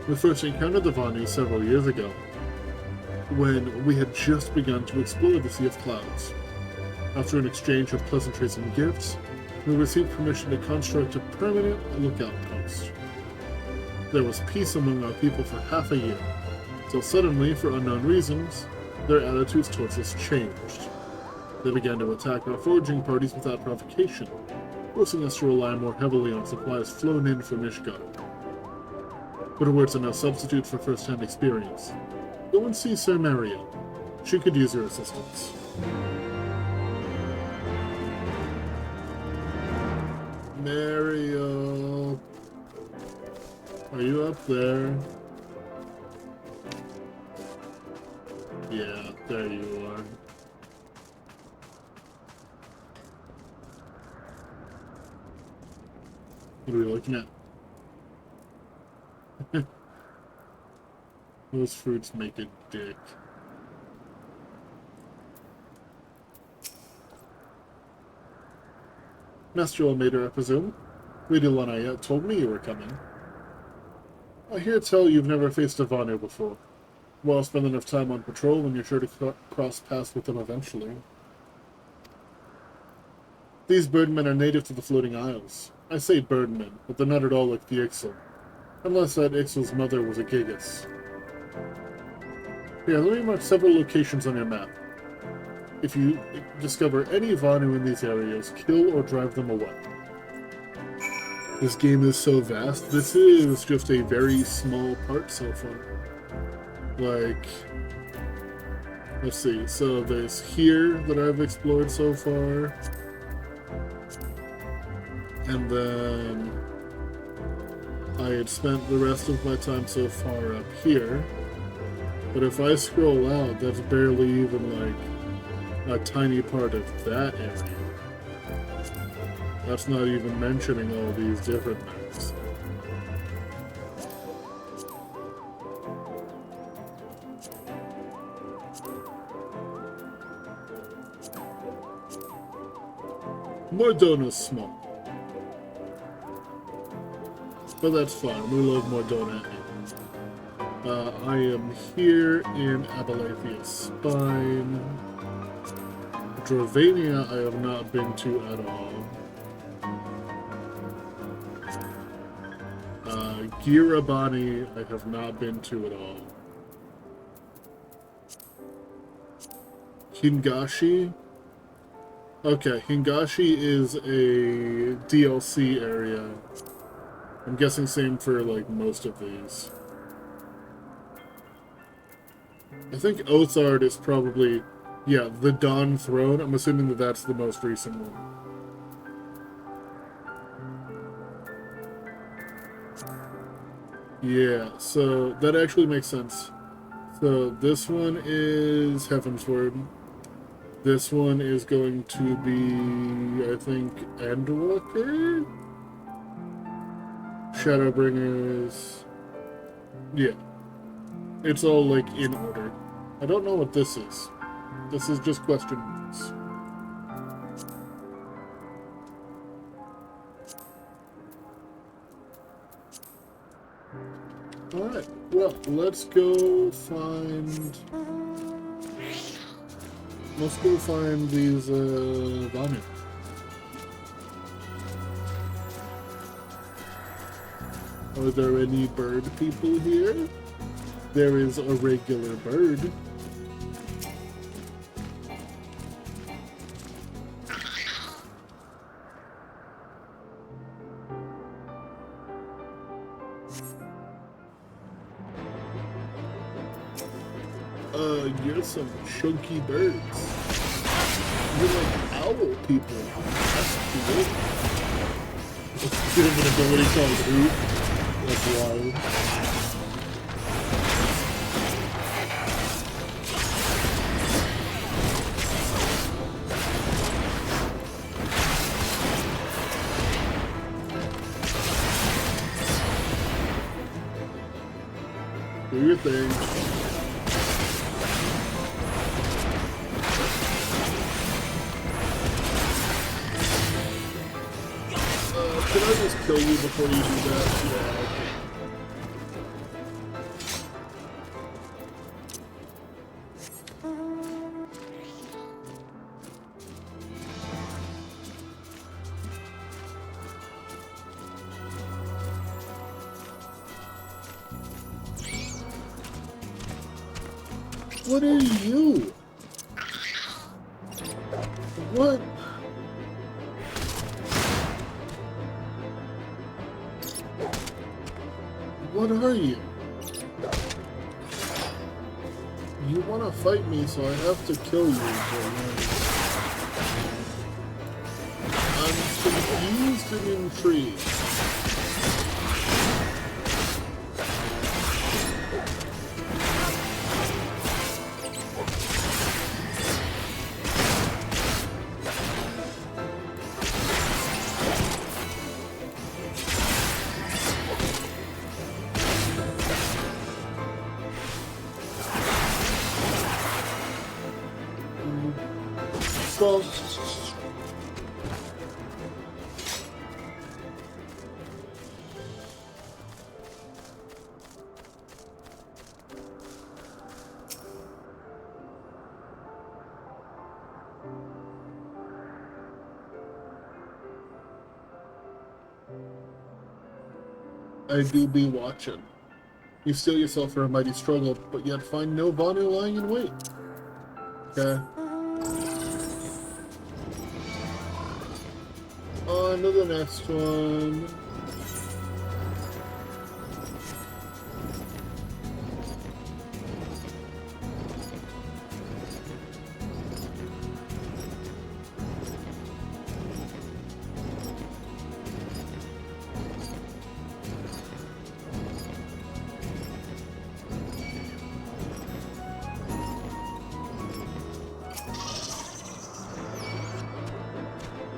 We first encountered the Vanu several years ago, when we had just begun to explore the Sea of Clouds. After an exchange of pleasantries and gifts, we received permission to construct a permanent lookout post. There was peace among our people for half a year, till suddenly, for unknown reasons, their attitudes towards us changed. They began to attack our foraging parties without provocation, forcing us to rely more heavily on supplies flown in from Ishgard. But words are no substitute for first-hand experience. Go and see Sir Mario. She could use your assistance. Mario, are you up there? Yeah, there you are. What are we looking at? Those fruits make a dick. Master Almeida, I presume? Lady Lanayette told me you were coming. I hear tell you've never faced a Vanu before. Well, spend enough time on patrol and you're sure to cross paths with them eventually. These birdmen are native to the Floating Isles. I say birdmen, but they're not at all like the Ixal. Unless that Ixal's mother was a Gigas. Here, let me mark several locations on your map. If you discover any Vanu in these areas, kill or drive them away. This game is so vast. This is just a very small part so far. Like, let's see. So there's here that I've explored so far. And then I had spent the rest of my time so far up here. But if I scroll out, that's barely even like a tiny part of that area. That's not even mentioning all these different things. Mordona's small. But that's fine, we love Mordona. I am here in Abalathia Spine. Drovania I have not been to at all. Girabani I have not been to at all. Hingashi? Okay, Hingashi is a DLC area. I'm guessing same for like most of these. I think Oathard is probably, yeah, the Dawn Throne. I'm assuming that that's the most recent one. Yeah, so that actually makes sense. So this one is Heavensward. This one is going to be, I think, Endwalker? Shadowbringers. Yeah. It's all, like, in order. I don't know what this is. This is just question marks. Alright, well, let's go find... Let's go find these, Vanu. Are there any bird people here? There is a regular bird. You're some chunky birds. even like owl people. That's cool. You have an ability called Hoot. That's wild. Do your thing. Can I just kill you before you do that? Yeah, okay. What are you? What? What are you? You want to fight me, so I have to kill you. I'm confused and intrigued. So, I do be watching. You steel yourself for a mighty struggle, but yet find no Vanu lying in wait. Okay. On to the next one.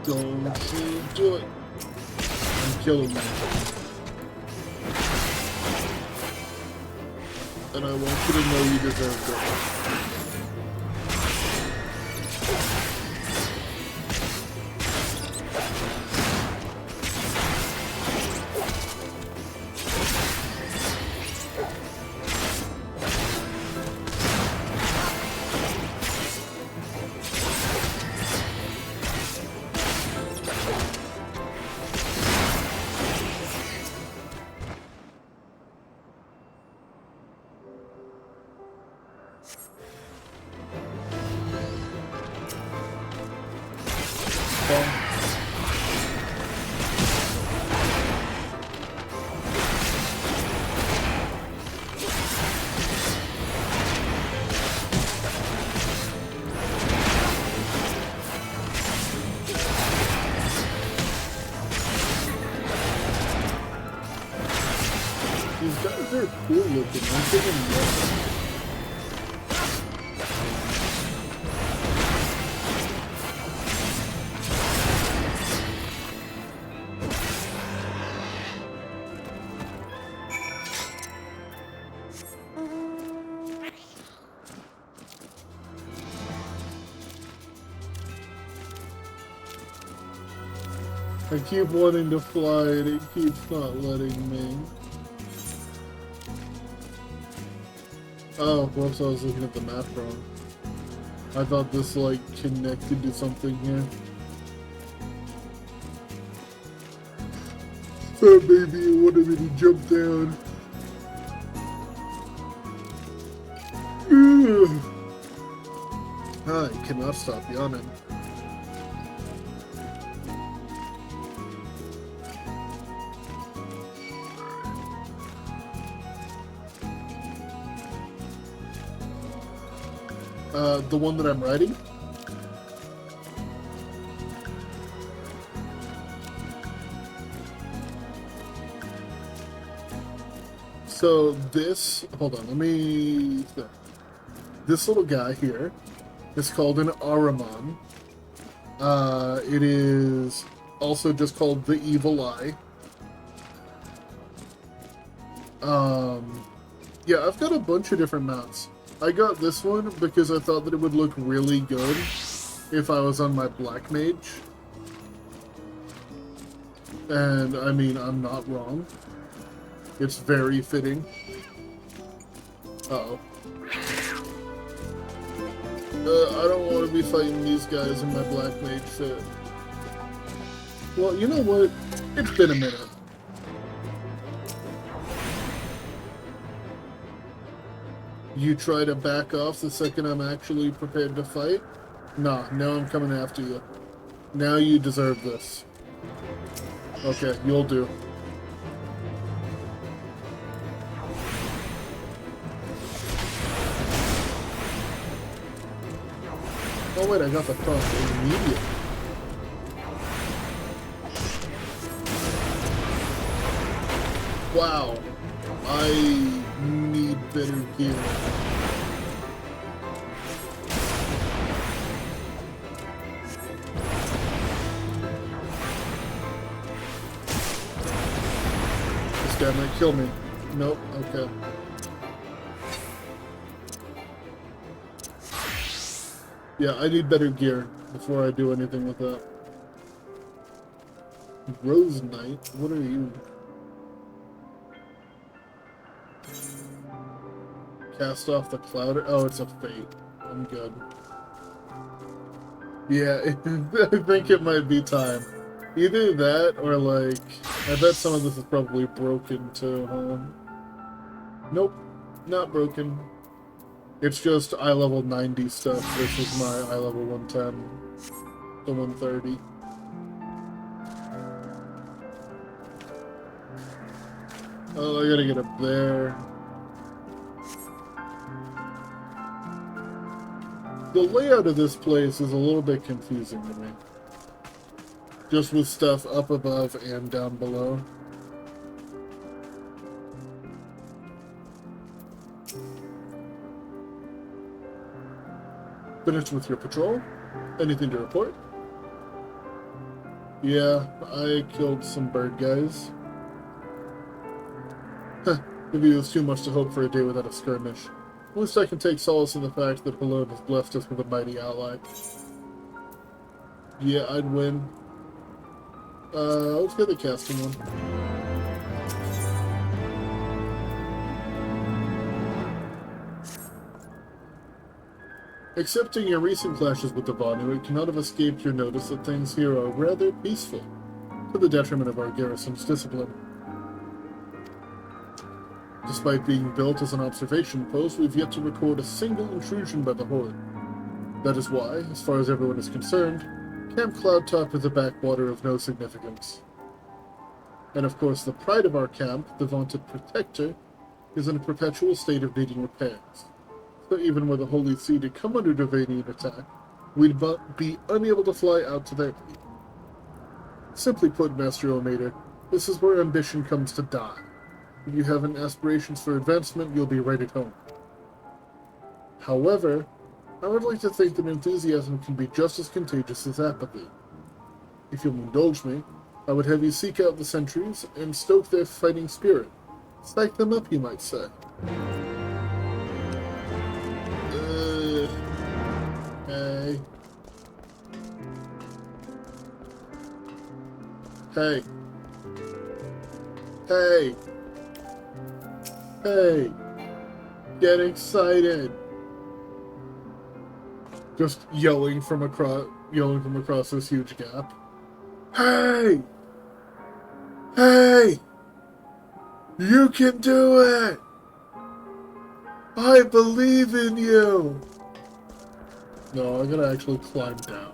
Don't you do it. I'm killing you. And I want you to know you deserve it. These guys are cool looking. I'm thinking yes. I keep wanting to fly and it keeps not letting me. Oh, whoops, I was looking at the map wrong. I thought this, like, connected to something here. Oh, baby, it wanted me to jump down. I cannot stop yawning. The one that I'm riding? So this, hold on, let me, this little guy here is called an Ahriman. It is also just called the Evil Eye. Yeah, I've got a bunch of different mounts. I got this one because I thought that it would look really good if I was on my Black Mage. And, I mean, I'm not wrong. It's very fitting. Uh-oh. I don't want to be fighting these guys in my Black Mage fit. Well, you know what? It's been a minute. You try to back off the second I'm actually prepared to fight? Nah, now I'm coming after you. Now you deserve this. Okay, you'll do. Oh wait, I got the prompt immediately. Wow. I need better gear. This guy might kill me. Nope, okay. Yeah, I need better gear before I do anything with that. Rose Knight? What are you? Cast off the cloud. Oh, it's a fate. I'm good. Yeah, I think it might be time. Either that or like, I bet some of this is probably broken too, huh? Nope, not broken. It's just eye level 90 stuff versus my eye level 110 to 130. Oh, I gotta get up there. The layout of this place is a little bit confusing to me. Just with stuff up above and down below. Finished with your patrol? Anything to report? Yeah, I killed some bird guys. Huh, maybe it was too much to hope for a day without a skirmish. At least I can take solace in the fact that Balone has blessed us with a mighty ally. Yeah, I'd win. Let's get the casting one. Accepting your recent clashes with the Vanu, it cannot have escaped your notice that things here are rather peaceful, to the detriment of our garrison's discipline. Despite being built as an observation post, we've yet to record a single intrusion by the Horde. That is why, as far as everyone is concerned, Camp Cloudtop is a backwater of no significance. And of course, the pride of our camp, the vaunted Protector, is in a perpetual state of needing repairs. So even were the Holy See to come under Dovanian attack, we'd be unable to fly out to their aid. Simply put, Master Omater, this is where ambition comes to die. If you have aspirations for advancement, you'll be right at home. However, I would like to think that enthusiasm can be just as contagious as apathy. If you'll indulge me, I would have you seek out the sentries and stoke their fighting spirit. Psych them up, you might say. Hey. Hey. Hey. Hey. Get excited. Just yelling from across this huge gap. Hey! Hey! You can do it! I believe in you! No, I'm gonna actually climb down.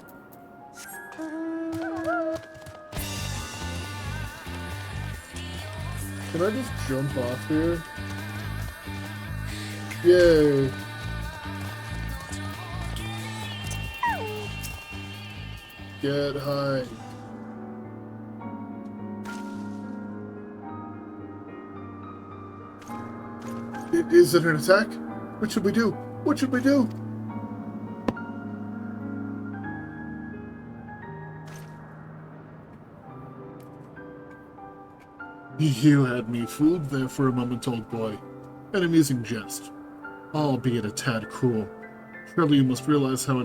Can I just jump off here? Yay! Get high. Is it an attack? What should we do? What should we do? You had me fooled there for a moment, old boy. An amusing jest, albeit a tad cruel. Surely you must realize how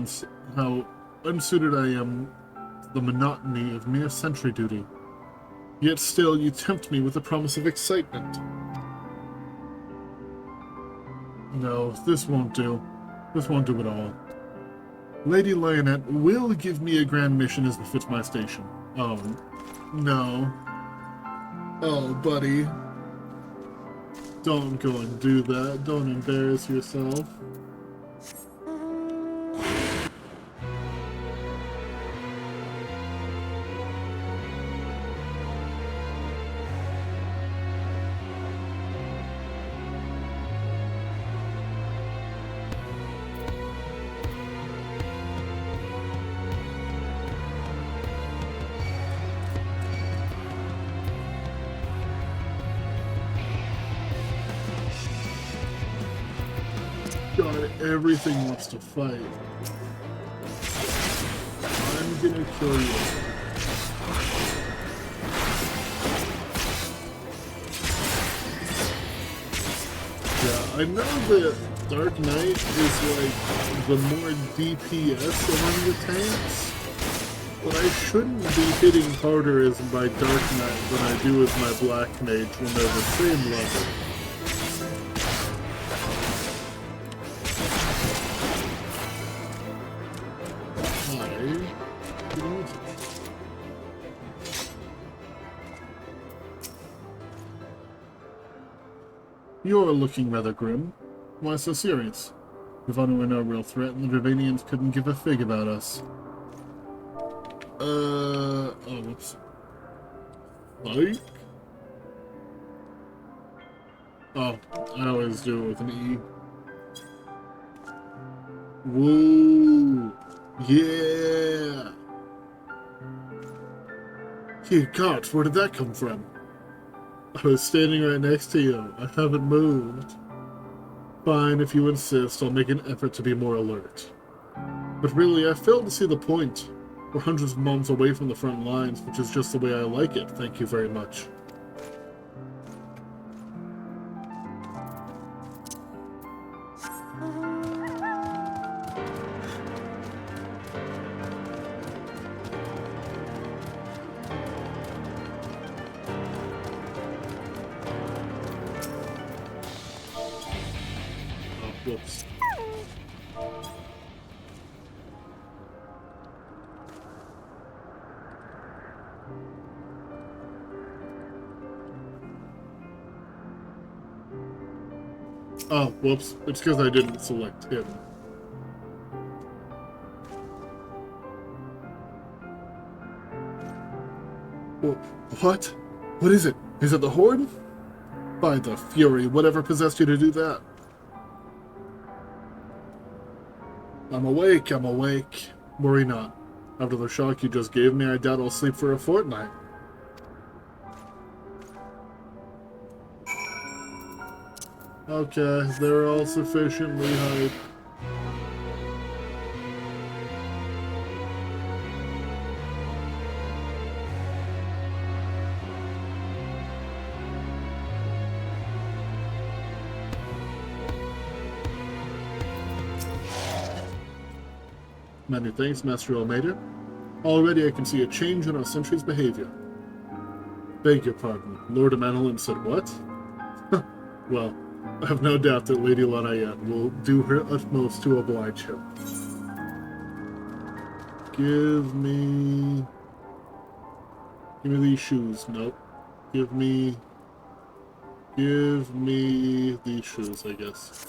unsuited I am to the monotony of mere sentry duty. Yet still you tempt me with the promise of excitement. No, this won't do. This won't do at all. Lady Lionette will give me a grand mission as befits my station. Oh, no. Oh, buddy. Don't go and do that. Don't embarrass yourself. God, everything wants to fight. I'm gonna kill you. Yeah, I know that Dark Knight is like the more DPS among the tanks, but I shouldn't be hitting harder as my Dark Knight than I do as my Black Mage when they're the same level. You're looking rather grim. Why so serious? Ravonna were no real threat, and the Ravanians couldn't give a fig about us. Oh, whoops. Like? Oh, I always do it with an E. Woo! Yeah! Dear God, where did that come from? I was standing right next to you. I haven't moved. Fine, if you insist, I'll make an effort to be more alert. But really, I fail to see the point. We're hundreds of miles away from the front lines, which is just the way I like it, thank you very much. Whoops. Oh, whoops. It's because I didn't select him. What? What is it? Is it the Horde? By the Fury, whatever possessed you to do that? I'm awake, I'm awake. Worry not. After the shock you just gave me, I doubt I'll sleep for a fortnight. Okay, they're all sufficiently hyped. Many thanks, Master Almeida. Already I can see a change in our sentry's behavior. Beg your pardon, Lord Amanolin said what? Well, I have no doubt that Lady Lanayette will do her utmost to oblige him. Give me these shoes. Nope. Give me these shoes, I guess.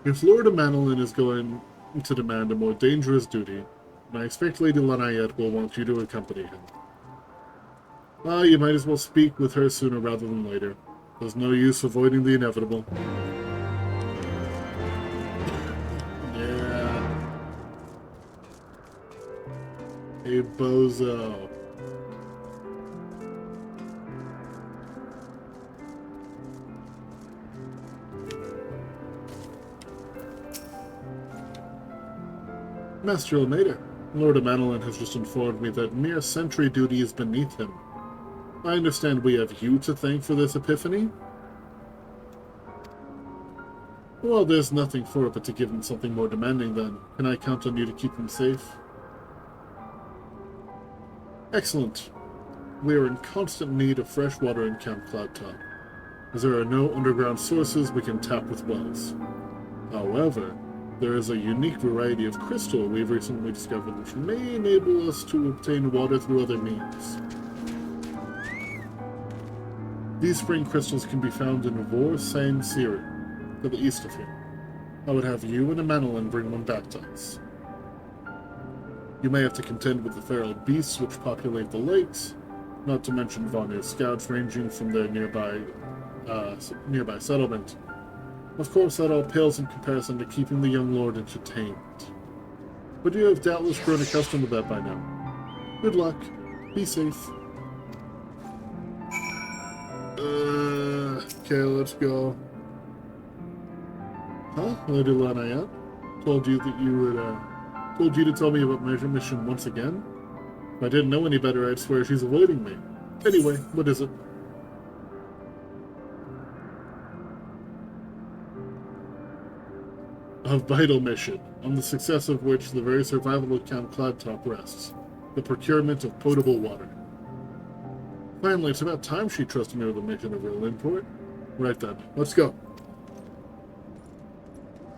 If Lord Amanolin is going to demand a more dangerous duty, I expect Lady Lanayette will want you to accompany him. You might as well speak with her sooner rather than later. There's no use avoiding the inevitable. Yeah. a bozo. Master Ilmater, Lord Amanelin has just informed me that mere sentry duty is beneath him. I understand we have you to thank for this epiphany? Well, there's nothing for it but to give him something more demanding then. Can I count on you to keep him safe? Excellent. We are in constant need of fresh water in Camp Cloudtop, as there are no underground sources we can tap with wells. However, there is a unique variety of crystal we've recently discovered which may enable us to obtain water through other means. These spring crystals can be found in Vor Sain Siri, to the east of here. I would have you and Amanelin bring one back to us. You may have to contend with the feral beasts which populate the lakes, not to mention Vanir's scouts ranging from their nearby settlement. Of course, that all pales in comparison to keeping the young lord entertained. But you have doubtless grown accustomed to that by now. Good luck. Be safe. Okay, let's go. Huh? Lady Lanayette? Told you that you would, told you to tell me about my mission once again? If I didn't know any better, I'd swear she's avoiding me. Anyway, what is it? A vital mission, on the success of which the very survival of Camp Cloudtop rests. The procurement of potable water. Finally, it's about time she trusted me with a mission of real import. Right then, let's go.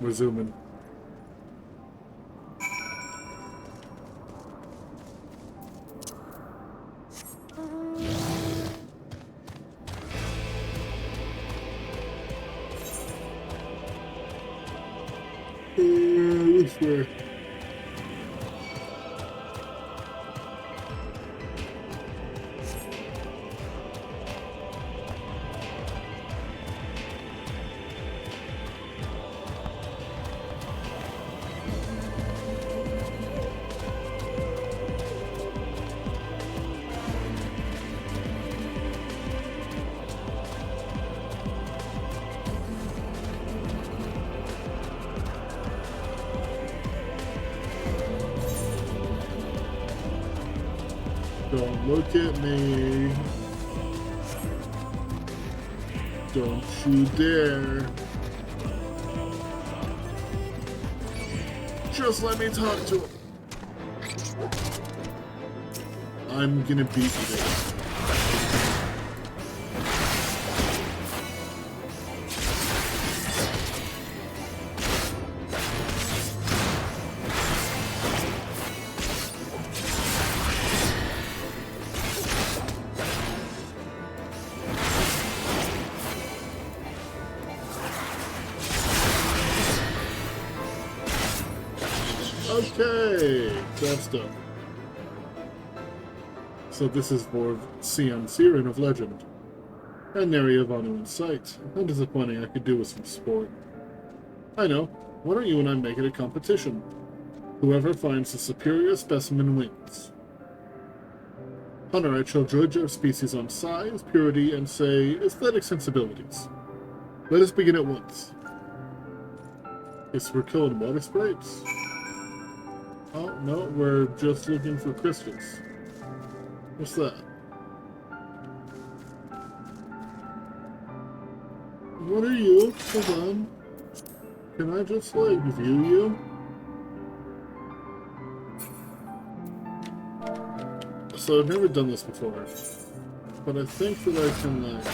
We're zooming. This way. Don't look at me. Don't you dare. Just let me talk to him. I'm gonna beat you there. Okay, that's done. So this is for Sian Siren of Legend. An area of honor in sight. How disappointing. I could do with some sport. I know. Why don't you and I make it a competition? Whoever finds the superior specimen wins. Hunter, I shall judge our species on size, purity, and, say, aesthetic sensibilities. Let us begin at once. Yes, we're killing water sprites. Oh, no, we're just looking for crystals. What's that? What are you? Hold on. Can I just, like, view you? So I've never done this before. But I think that I can, like...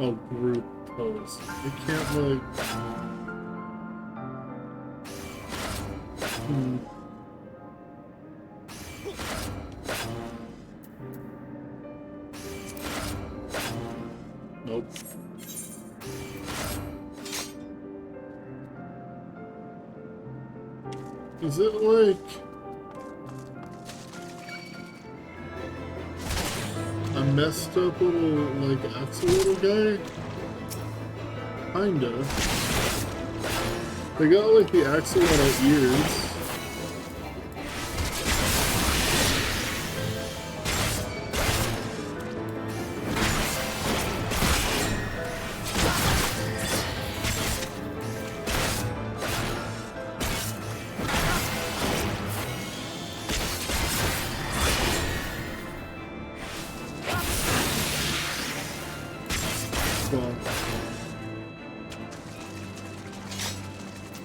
Oh, group pose. I can't, like... Nope. Is it like a messed up little, like, axolotl guy? Kinda. They got, like, the axolotl ears.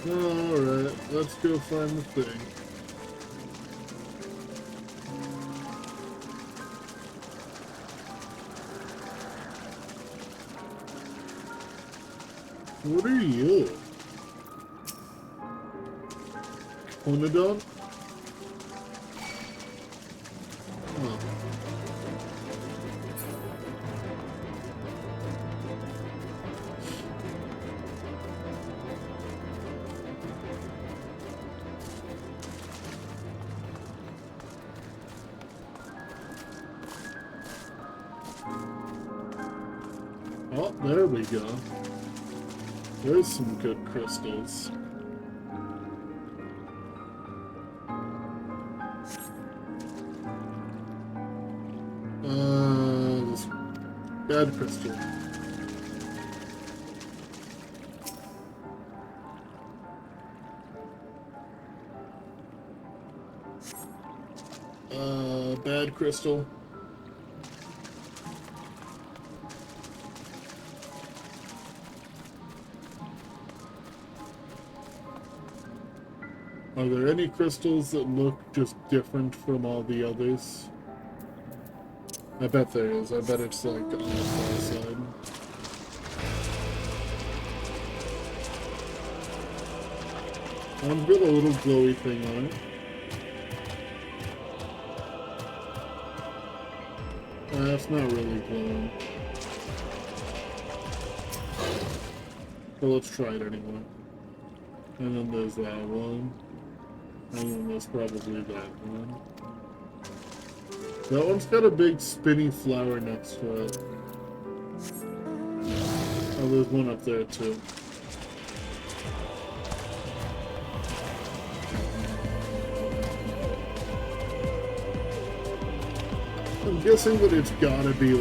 Alright, let's go find the thing. What are you? Conodon? Oh. Oh, there we go. There's some good crystals. This bad crystal. Bad crystal. Are there any crystals that look just different from all the others? I bet there is. I bet it's like on the far side. One's got a little glowy thing on it. That's not really glowing. But let's try it anyway. And then there's that one. And then there's probably that one. That one's got a big spinny flower next to it. Oh, there's one up there too. I'm guessing that it's gotta be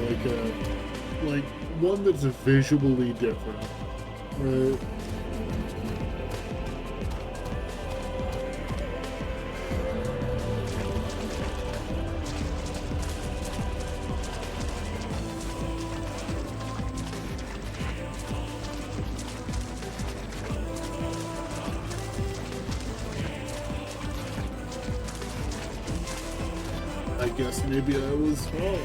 like one that's visually different, right? I guess maybe I was wrong.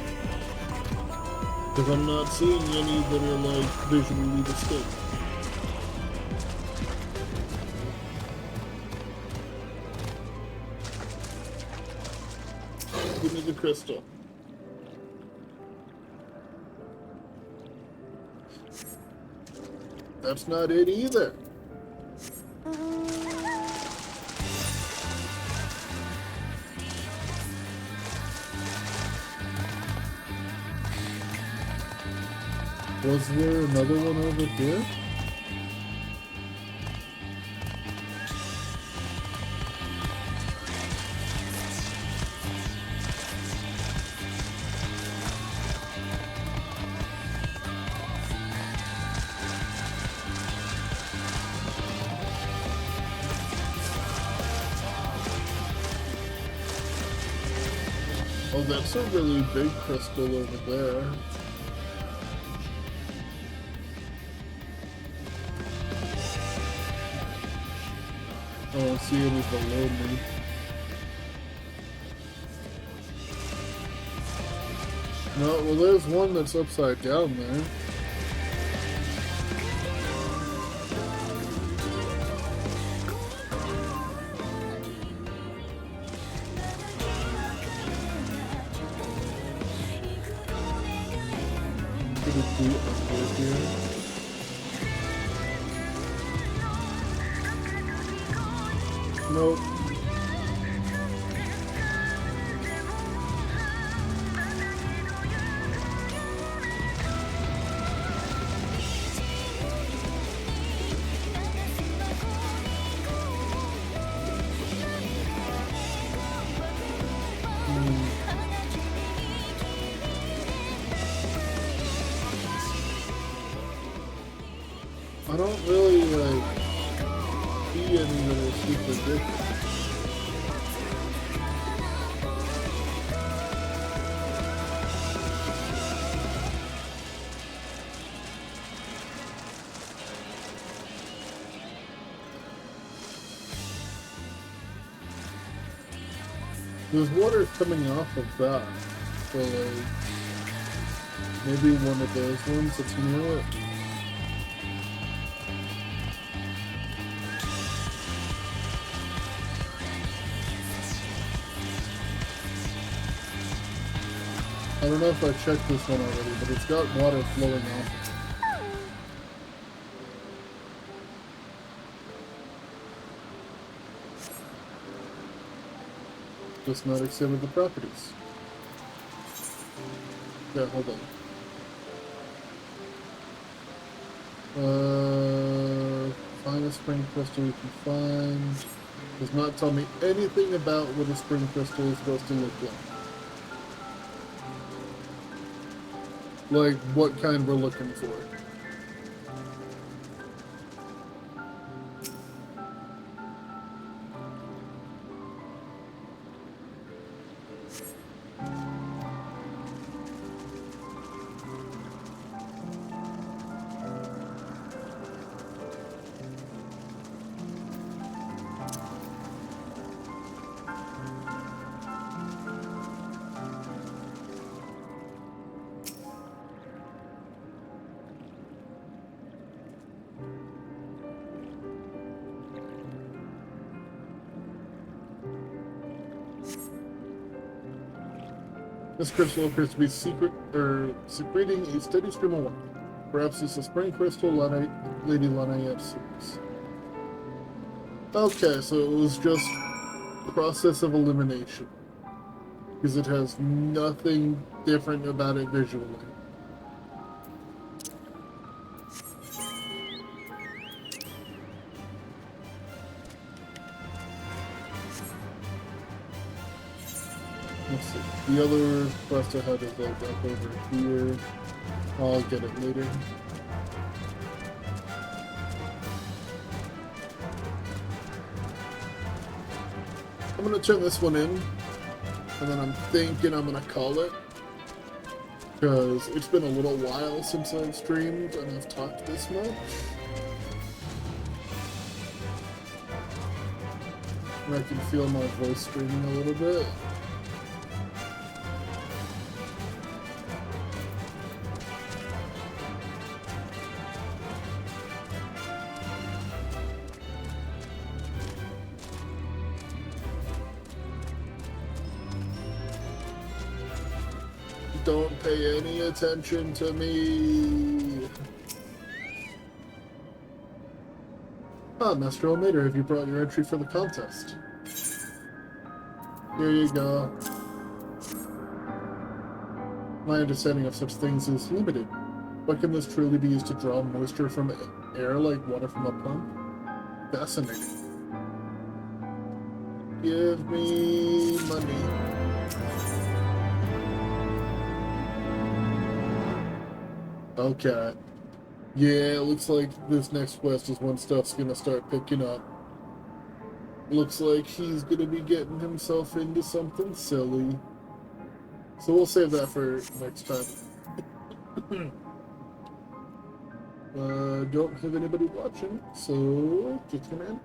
Because I'm not seeing any that are like visually distinct. Give me the crystal. That's not it either. Was there another one over here? Oh, that's a really big crystal over there. I don't see any below me. No, well there's one that's upside down there. Could it be up here? Nope. I don't really like see any that are super different. There's water coming off of that. So, like, maybe one of those ones that's near it. I don't know if I checked this one already, but it's got water flowing off. Just not exhibit the properties. Yeah, hold on. Find a spring crystal you can find. Does not tell me anything about what a spring crystal is supposed to look like. Like, what kind we're looking for. This crystal appears to be secreting a steady stream of water. Perhaps it's a spring crystal Lady Lanayev seeks. Okay, so it was just process of elimination. Because it has nothing different about it visually. Let's see. The other quest I had is like up over here. I'll get it later. I'm gonna turn this one in, and then I'm thinking I'm gonna call it. Because it's been a little while since I've streamed and I've talked this much. And I can feel my voice streaming a little bit. Don't pay any attention to me. Ah, Master Almeida, have you brought your entry for the contest? Here you go. My understanding of such things is limited. But can this truly be used to draw moisture from air like water from a pump? Fascinating. Give me money. Okay. Yeah, it looks like this next quest is when stuff's gonna start picking up. Looks like he's gonna be getting himself into something silly. So we'll save that for next time. Don't have anybody watching, so just gonna end.